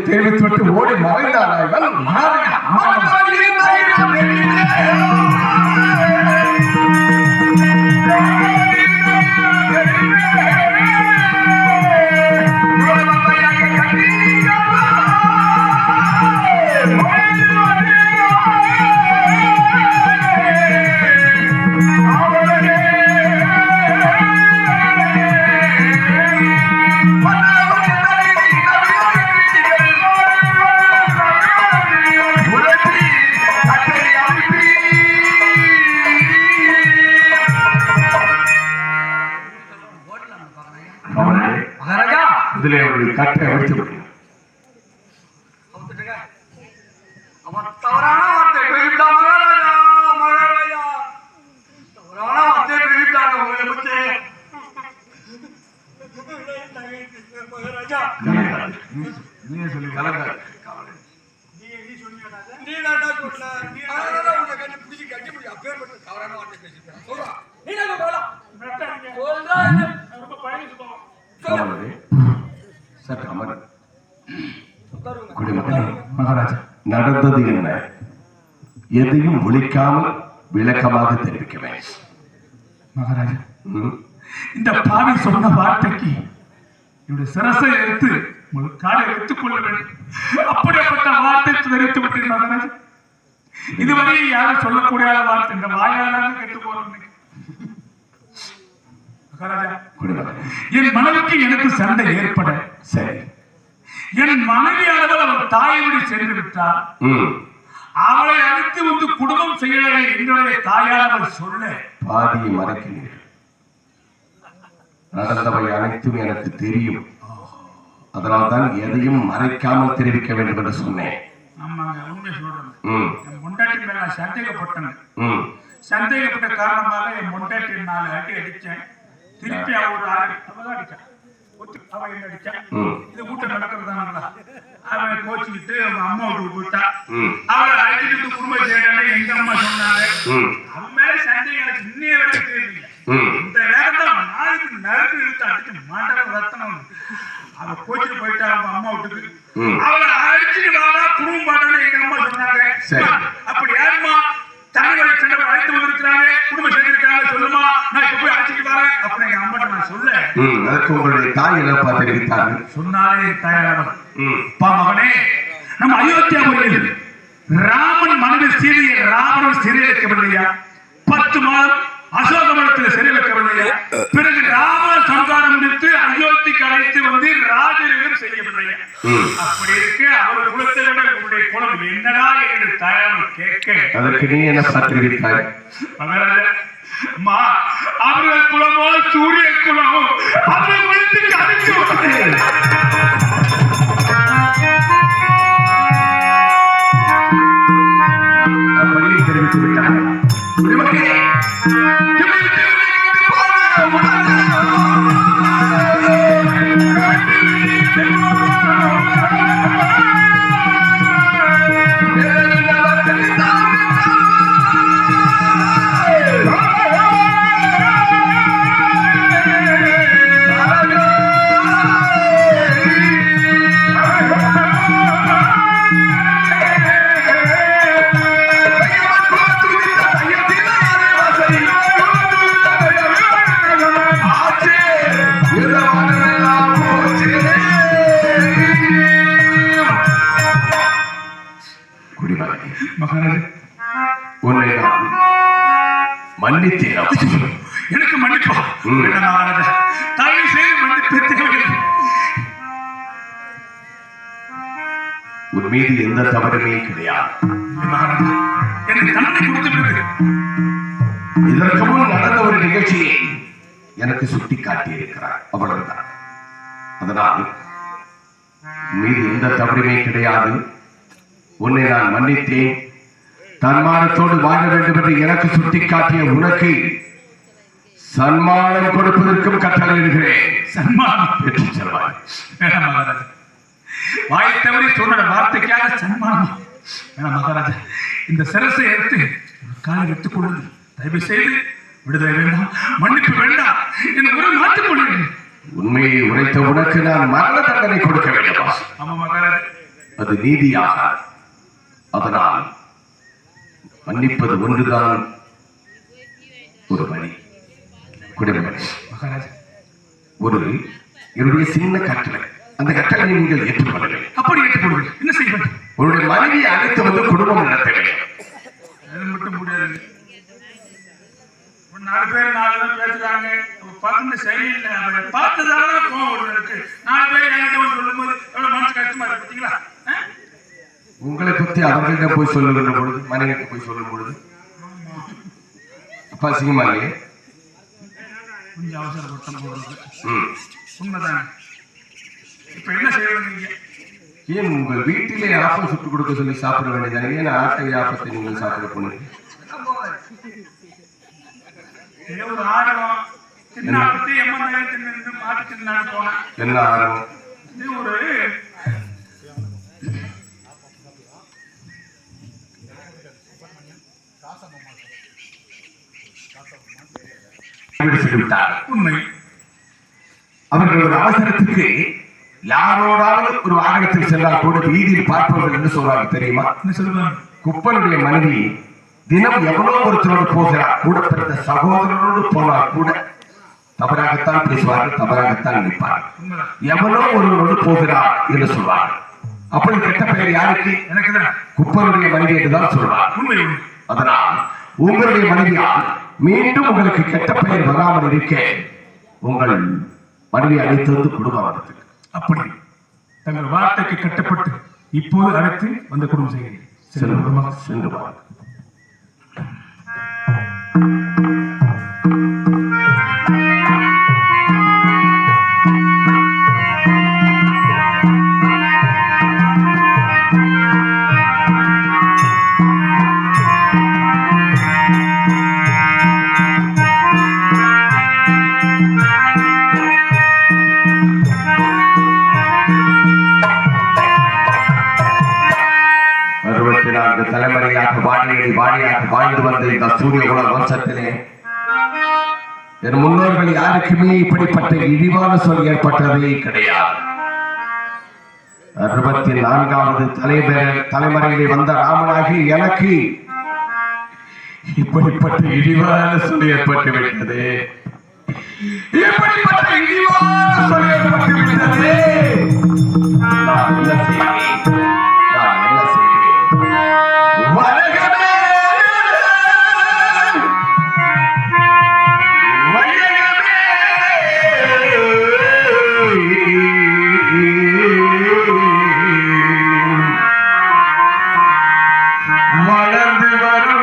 தேடிவிட்டு ஓடி மறைந்தார். இதிலே ஒரு கட்டை வைத்து அவன் தவறான வார்த்தை பேசிட்டான் மகாராஜா. தவறான வார்த்தை பேசிட்டாங்க உங்களை பத்தி மகாராஜா. நீங்க சொல்லி கலங்க நீ தாண்டா சொன்ன. நீ அதான் உன்னை கட்டி பிடிச்சி அப்பேற்பட்ட தவறான வார்த்தை பேசிட்டான் சொல்றா. நீ என்ன போலாம் சொல்றா. ரொம்ப பயணிச்சு போவோம். மகாராஜா, நடந்தது என்ன? எதையும் ஒழிக்காமல் விளக்கமாக தெரிவிக்கவேன். மகாராஜா, இந்த பாவி சொன்ன வார்த்தைக்கு என்னுடைய சிரசை எடுத்து உங்களுக்கு காலை எடுத்துக் கொள்ள வேண்டும். அப்படிப்பட்ட வார்த்தை தெரிவித்து விட்டேன் மகாராஜா. இதுவரை யாரும் சொல்லக்கூடிய வார்த்தை இந்த வாயாலாக கேட்டு போறோம். மகாராஜா, என் மனைவிக்கு எனக்கு சண்டை ஏற்பட சரி, என் மனைவி அளவில் அவர் தாயோடு சென்று விட்டார். அவளை அழைத்து வந்து குடும்பம் செய்ய என்னுடைய தாயார் அவர் சொல்ல பாதியை மறைக்கிறீர்கள். நடந்தவை அனைத்தும் எனக்கு தெரியும். அதனால்தான் எதையும் மறைக்காமல் தெரிவிக்க வேண்டும் என்று சொன்னேன். ஆமாங்க, உண்மை சொல்றேன். என் பொண்டாட்டி மேல நான் சந்தேகப்பட்ட காரணமாக என் பொண்டாட்டி 4 அடி அடிச்சேன். திருப்பி அவ ஒரு அவதான் அடிச்சான். அவன் என்ன அடிச்சான்? இது வீட்டை நடக்கிறதாங்களா? அவன் கோச்சிக்கிட்டு அவன் அம்மா வீட்டுக்கு போயிட்டா. அவளை அழைச்சிட்டு குடும்பம் செய்யறாங்க. எங்க அம்மா சொன்னாங்க. அவன் மேல சந்தேகம் எனக்கு இன்னைய வரைக்கும் தெரியல. இந்த வேகத்தை நாளைக்கு நறுக்கு இழுத்து அடிச்சு மாட்டவன் ரத்தனம். அவ கோச்சிட்டு போயிட்டா அவன் அம்மா வீட்டுக்கு. அவளை அடிச்சுட்டு வாடா குடும்பம் பாட்டன்னு எங்க அம்மா சொன்னாங்க. அப்படி யாருமா தனிவரை சண்டை அழைத்து வந்திருக்கிறாங்க, குடும்பம் செய்திருக்காங்க, சொல்லுமா நான் இப்ப போய் அழைச்சிட்டு வரேன் அப்படின்னு எங்க அம்மா நான் சொல்ல. அதுக்கு உங்களுடைய தாய் என்ன தெரிவித்தாங்க? சொன்னாலே தாயாரவர், பா மகனே, நம்ம அயோத்தியாபுரியில் ராமன் மனைவி சீதையை ராவணன் சிறை வைக்கவில்லையா? 10 மாதம் அசோகவனத்தில் சிறை வைக்கவில்லையா? பிறகு ராமன் சம்சாரம் முடித்து அயோத்திக்கு அழைத்து வந்து ராஜரிகம் செய்யவில்லையா? அப்படி இருக்கு அவர் குலத்தை விட உங்களுடைய குலம் என்னடா என்று தாயார் கேட்க, அதற்கு நீ என்ன தெரிவித்தாய்? அவர்கள் குலமோ சூரிய குலமோ அவர்கள் குலத்துக்கு அழைத்து அப்படியே தெரிவித்து விட்டார். வானமெல்லாம் போச்சு. குடிமகனே, மகாராஜா, உன்னை நான் மன்னித்தேன். எனக்கு மன்னிப்பு வேண்டாம் மகாராஜா, தயவு செய்து மன்னிப்பு தேவையில்லை. உன் மீது எந்த தவறுமே கிடையாது. மகாராஜா, எனக்கு தண்டனை கொடுத்து விடுது. இதற்கு முன் நடந்த ஒரு நிகழ்ச்சியை எனக்கு சுட்டி காட்டி இருக்கிறார், அவ்வளவுதான். அதனால் உன் மீது எந்த தவறுமே கிடையாது. உன்னை நான் மன்னித்தேன். தன்மானத்தோடு வாழ வேண்டும் என்று எனக்கு சுட்டி காட்டிய உனக்கு சன்மானம் கொடுப்பதற்கும் கட்டளையிடுகிறேன். சன்மானம் வெற்றி செல்வாய். வேணாம் மகாராஜா, வாயை தவறி சொன்ன வார்த்தைக்காக சன்மானம் வேணாம் மகாராஜா. இந்த சிரசை எடுத்து காலை எடுத்துக் கொள்ளுங்கள். தயவு செய்து விடுதலை வேண்டாம், மன்னிப்பு வேண்டாம், என்னை ஒரு மாற்றிக் கொள்ளுங்கள். உண்மையை உரைத்த உனக்கு நான் மரண தண்டனை கொடுக்க வேண்டுமா? ஆமா மகாராஜா, அது நீதியாக. அதனால் மன்னிப்பது ஒன்றுதான் ஒரு வழி. குடிமகனே, மகாராஜா, ஒரு என்னுடைய சின்ன கட்டளை, அந்த கட்டளை நீங்கள் ஏற்றுக்கொள்ளவில்லை. அப்படி ஏற்றுக்கொள்ளுங்கள். என்ன செய்வது? உன்னுடைய மனைவியை அழைத்து வந்து குடும்பம் நடத்த வேண்டும். அது மட்டும் முடியாது. ஒரு 4 பேர் 4 பேர் பேசுறாங்க, பார்த்து சரியில்லை, அவரை பார்த்ததால கோவம் வருது எனக்கு. 4 பேர் என்கிட்ட வந்து சொல்லும்போது எவ்வளவு மனசு கஷ்டமா இருக்கு பார்த்தீங்களா? உங்களை பத்தி அவர்கிட்ட போய் சொல்லுகின்ற பொழுது, மனைவிக்கு போய் சொல்லும் பொழுது அப்பா சிங்கமா இல்லையே? கொஞ்சம் அவசரப்பட்டம் போடுறது உண்மைதானே. இப்ப என்ன செய்யறது நீங்க? ஏன் உங்கள் வீட்டிலே ஆப்பம் சுட்டு கொடுக்க சொல்லி சாப்பிட வேண்டியதானே? ஏன் ஆட்டை ஆப்பத்தை நீங்கள் சாப்பிட போனீங்க? ஏதோ ஒரு ஆர்வம், சின்ன ஆபத்து எம்மன் தின்னு மாட்டு தின்னு போனேன். என்ன ஆர்வம்? இது ஒரு உண்மை. அவர்கள் ஒரு அவசரத்துக்கு யாரோடாவது ஒரு வாகனத்தில் சென்றால் கூட வீதியில் பார்ப்பவர்கள் என்று சொல்றாங்க தெரியுமா? என்ன சொல்லுவாங்க? குப்பனுடைய மனைவி தினம் எவ்வளவு ஒருத்தரோடு போகிறார், கூட பிறந்த சகோதரரோடு போனால் கூட தவறாகத்தான் பேசுவார்கள், தவறாகத்தான் நினைப்பார்கள். உண்மைதான். எவ்வளோ ஒருவரோடு போகிறார் என்று சொல்வார்கள். அப்படி கெட்ட பெயர் யாருக்கு? எனக்குதான். குப்பனுடைய மனைவி என்றுதான் சொல்வார். உண்மை உண்மை. அதனால் உங்களுடைய மனைவியால் மீண்டும் உங்களுக்கு கெட்ட பெயர் வராமல் இருக்க உங்கள் மனைவி அழைத்து வந்து குடும்பம் நடத்துங்க. அப்படி தங்கள் வார்த்தைக்கு கட்டப்பட்டு இப்போது அழைத்து வந்த குடும்பம் செய்கிறேன். சென்று வாருங்கள். தலைமுறையாக வாடியாக வாழ்ந்து வந்த இந்த சூரிய உலக வம்சத்திலே என் முன்னோர்கள் யாருக்குமே இப்படிப்பட்ட இழிவான சொல் ஏற்பட்டதே கிடையாது. 64வது தலைமுறையிலே வந்த ராமனாகி எனக்கு இப்படிப்பட்ட இழிவான சொல் ஏற்பட்டு விட்டது. இப்படிப்பட்ட இழிவான சொல் ஏற்பட்டு விட்டது. நான் என்ன செய்வேன்? வணக்கமே வளர்ந்து வரும்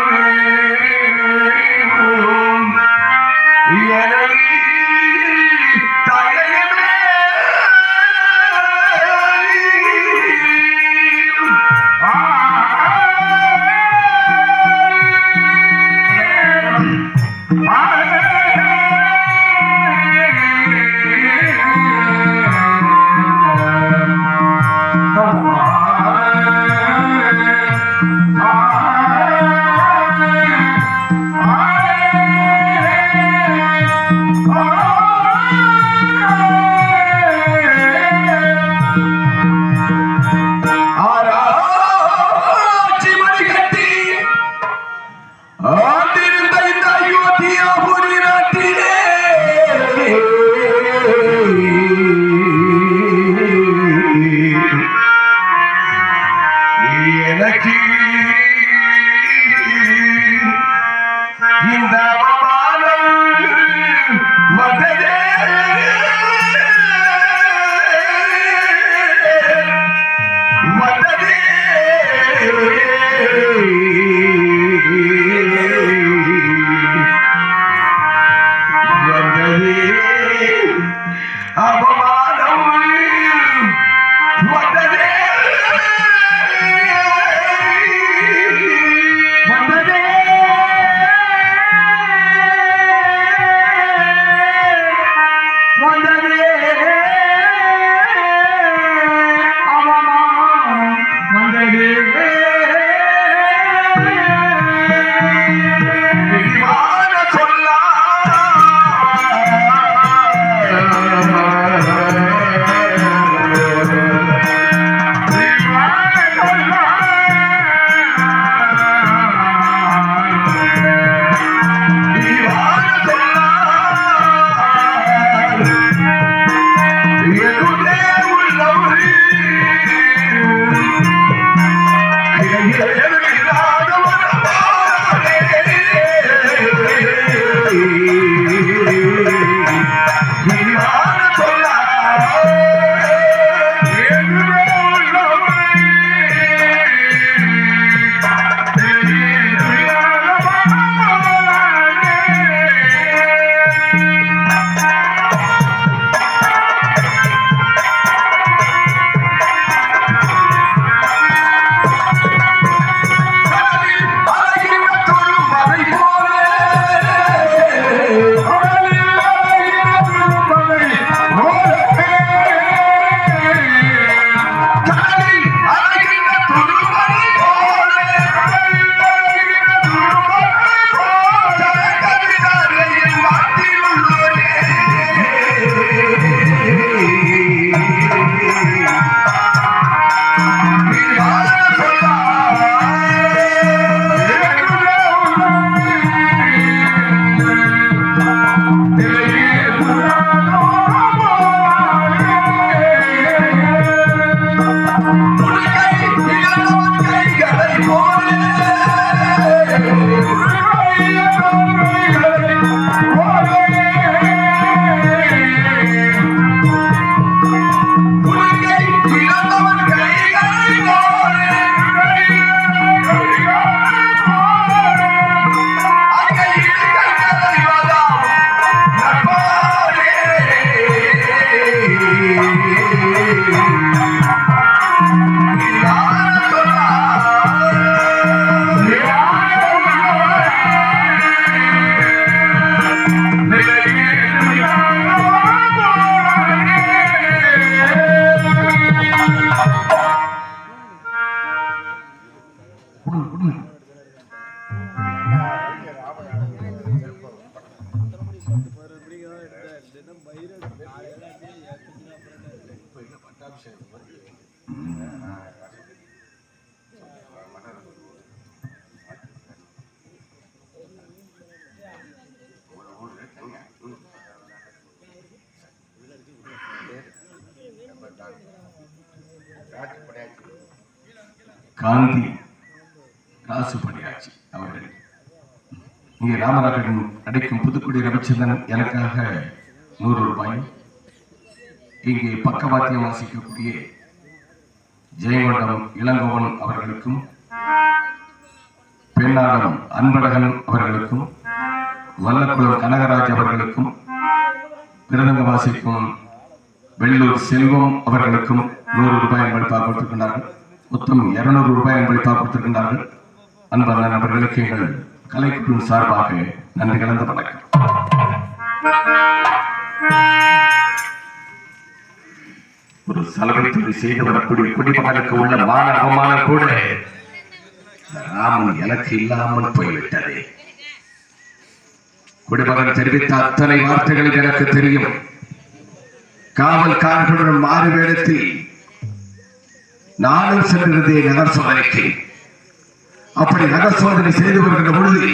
காந்தி காசு பணியாட்சி அவர்கள் இங்கே ராமராஜன் நடிக்கும் புதுக்குடி ரவிச்சந்திரன் எனக்காக 100 ரூபாய். இங்கே பக்கவாத்தியம் வாசிக்கக்கூடிய ஜெயங்கொண்டம் இளங்கோவன் அவர்களுக்கும், பெண்ணாடம் அன்பழகன் அவர்களுக்கும், வல்லக்குளம் கனகராஜ் அவர்களுக்கும், மிருதங்க வாசிக்கும் வெள்ளூர் செல்வம் அவர்களுக்கும் 100 ரூபாய் அன்பளிப்பாக கொடுத்திருக்கின்றார்கள். மொத்தம் 200 ரூபாய் அன்பளிப்பாக கொடுத்திருக்கின்றார்கள். அன்பான நபர்களுக்கு எங்கள் கலைக்குழு சார்பாக நன்றி கலந்த வணக்கம். ஒரு சலவை தொழில் செய்து வரக்கூடிய குடிமகனுக்கு உள்ள மான அவமானம் கூட ராமன் எனக்கு இல்லாமல் போய்விட்டது. குடிமகன் தெரிவித்த அத்தனை வார்த்தைகளும் எனக்கு தெரியும். காவல்காரர்களுடன் மாறு வேடத்தில் நானும் சென்றிருந்தேன் நகர் சோதனைக்கு. அப்படி நகர் சோதனை செய்து வருகின்ற பொழுது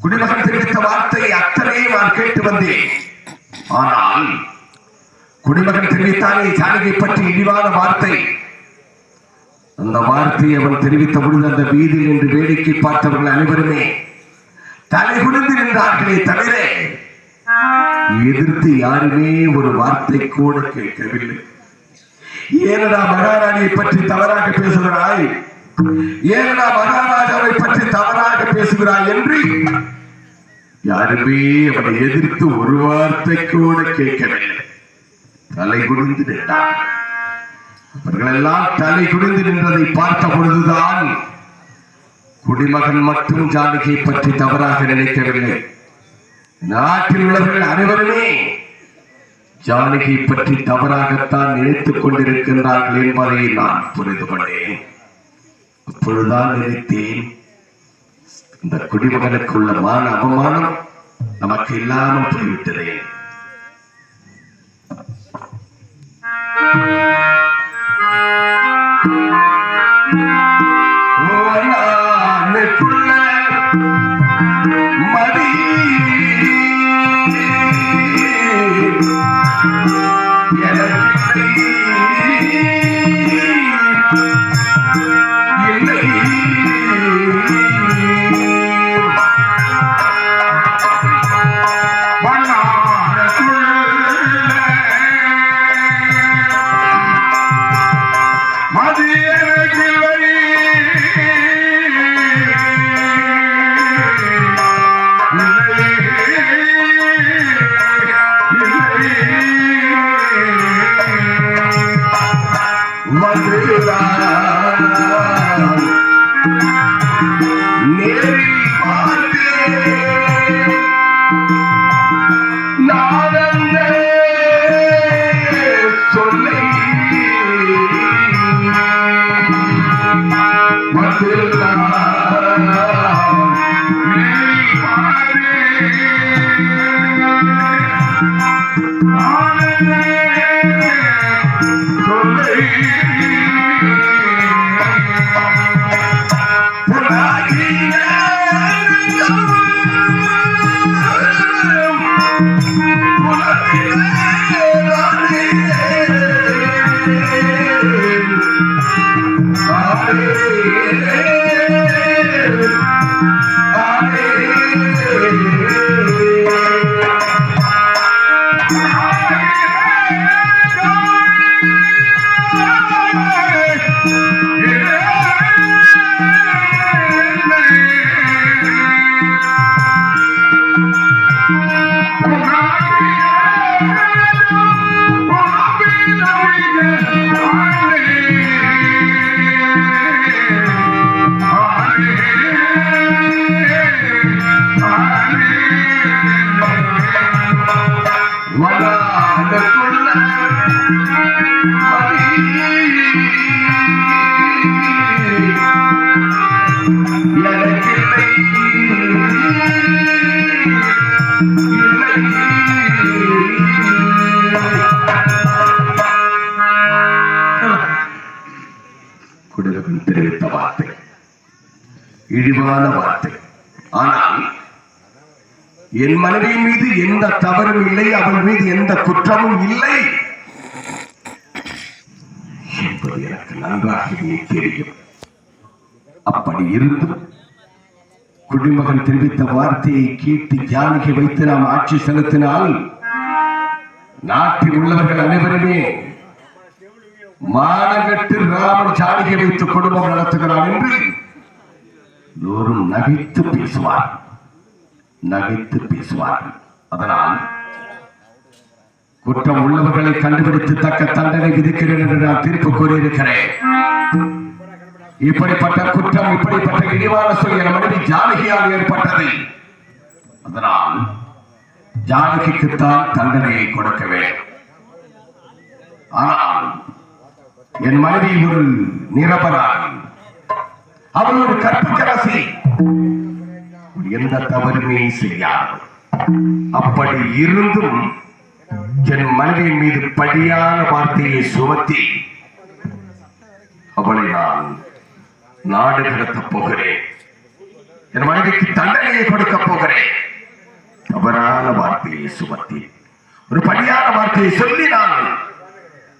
குடிமகன் தெரிவித்த வார்த்தை அத்தனையும் நான் கேட்டு வந்தேன். ஆனால் குடிமகன் தெரிவித்தானே ஜானகி பற்றி இழிவான வார்த்தை, அந்த வார்த்தையை அவன் தெரிவித்த பொழுது அந்த வீதியில் நின்று வேடிக்கை பார்த்தவர்கள் அனைவருமே தலை குனிந்து நின்றார்களே தவிர எதிர்த்து யாருமே ஒரு வார்த்தை கூட கேட்கவில்லை. ஏனடா மகாராணியை பற்றி தவறாக பேசுகிறாய், ஏனடா மகாராஜாவை பற்றி தவறாக பேசுகிறாய் என்று யாருமே அவனை எதிர்த்து ஒரு வார்த்தை கூட கேட்கவில்லை. தலை குனிந்து நின்றார். அவர்கள் எல்லாம் தலை குனிந்து நின்றதை பார்த்த பொழுதுதான் குடிமகன் மட்டும் ஜானகியை பற்றி தவறாக நினைக்கவில்லை. நாட்டில் உள்ளவர்கள் அனைவருமே ஜானகி பற்றி தவறாகத்தான் நினைத்துக் கொண்டிருக்கின்றார்கள் என்பதை நான் புரிந்து கொண்டேன். அப்பொழுதுதான் நினைத்தேன், இந்த குடிமகனுக்குள்ள மான அவமானம் நமக்கு இல்லாமல் போய்விட்டதே. மதி குடிமகன் தெரிவித்த வார்த்தை இழிவான வார்த்தை. ஆனால் என் மனைவி மீது எந்த தவறும் இல்லை, அவள் மீது எந்த குற்றமும் இல்லை என்பது எனக்கு நன்றாகவே தெரியும். அப்படி இருந்தும் குடிமகன் தெரிவித்த வார்த்தையை கேட்டு ஜானகி வைத்து நாம் ஆட்சி செலுத்தினால் நாட்டில் உள்ளவர்கள் அனைவருமே மானகட்டு ராமன் ஜானகி வைத்து குடும்பம் நடத்துகிறார் என்று எல்லோரும் நகைத்து பேசுவார். அதனால் குற்றம் உள்ளவர்களை கண்டுபிடித்து தக்க தண்டனை விதிக்கிறேன் என்று நான் தீர்ப்பு கூறியிருக்கிறேன். இப்படிப்பட்ட குற்றம், இப்படிப்பட்ட இழிவான சொல் என் மனைவி ஜானகியால் ஏற்பட்டது. அதனால் ஜானகிக்குத்தான் தண்டனையை கொடுக்க வேண்டும். ஆனால் என் மனைவி ஒரு நிரபராதி, அவள் ஒரு கற்புக்கரசி, எந்த தவறுமே செய்யாது. அப்படி இருந்தும் என் மனைவியின் மீது படியான வார்த்தையை சுமத்தி அவளை நான் நாடு கடத்தப் போகிறேன். என் மனைவிக்கு தண்டனையை கொடுக்கப் போகிறேன். தவறான வார்த்தையை சுமத்தி ஒரு படியான வார்த்தையை சொல்லி நான்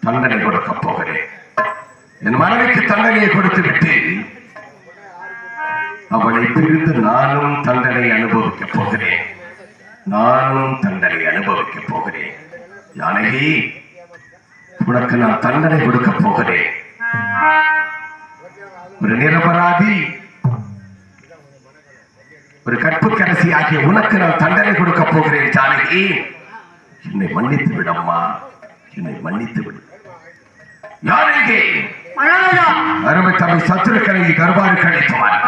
தண்டனை கொடுக்கப் போகிறேன். என் மனைவிக்கு தண்டனையை கொடுத்து விட்டு அவளை பிரிந்து நானும் தண்டனை அனுபவிக்கப் போகிறேன். ஜானகி, உனக்கு நான் தண்டனை கொடுக்கப் போகிறேன். ஒரு நிரபராதி, ஒரு கற்புக்கரசி ஆகிய உனக்கு நான் தண்டனை கொடுக்கப் போகிறேன். ஜானகி, என்னை மன்னித்து விடம்மா, என்னை மன்னித்து விடு. ஜானகி, அருமை தம்பி சத்துருக்களை தர்பாருக்கு அழைத்துவார்.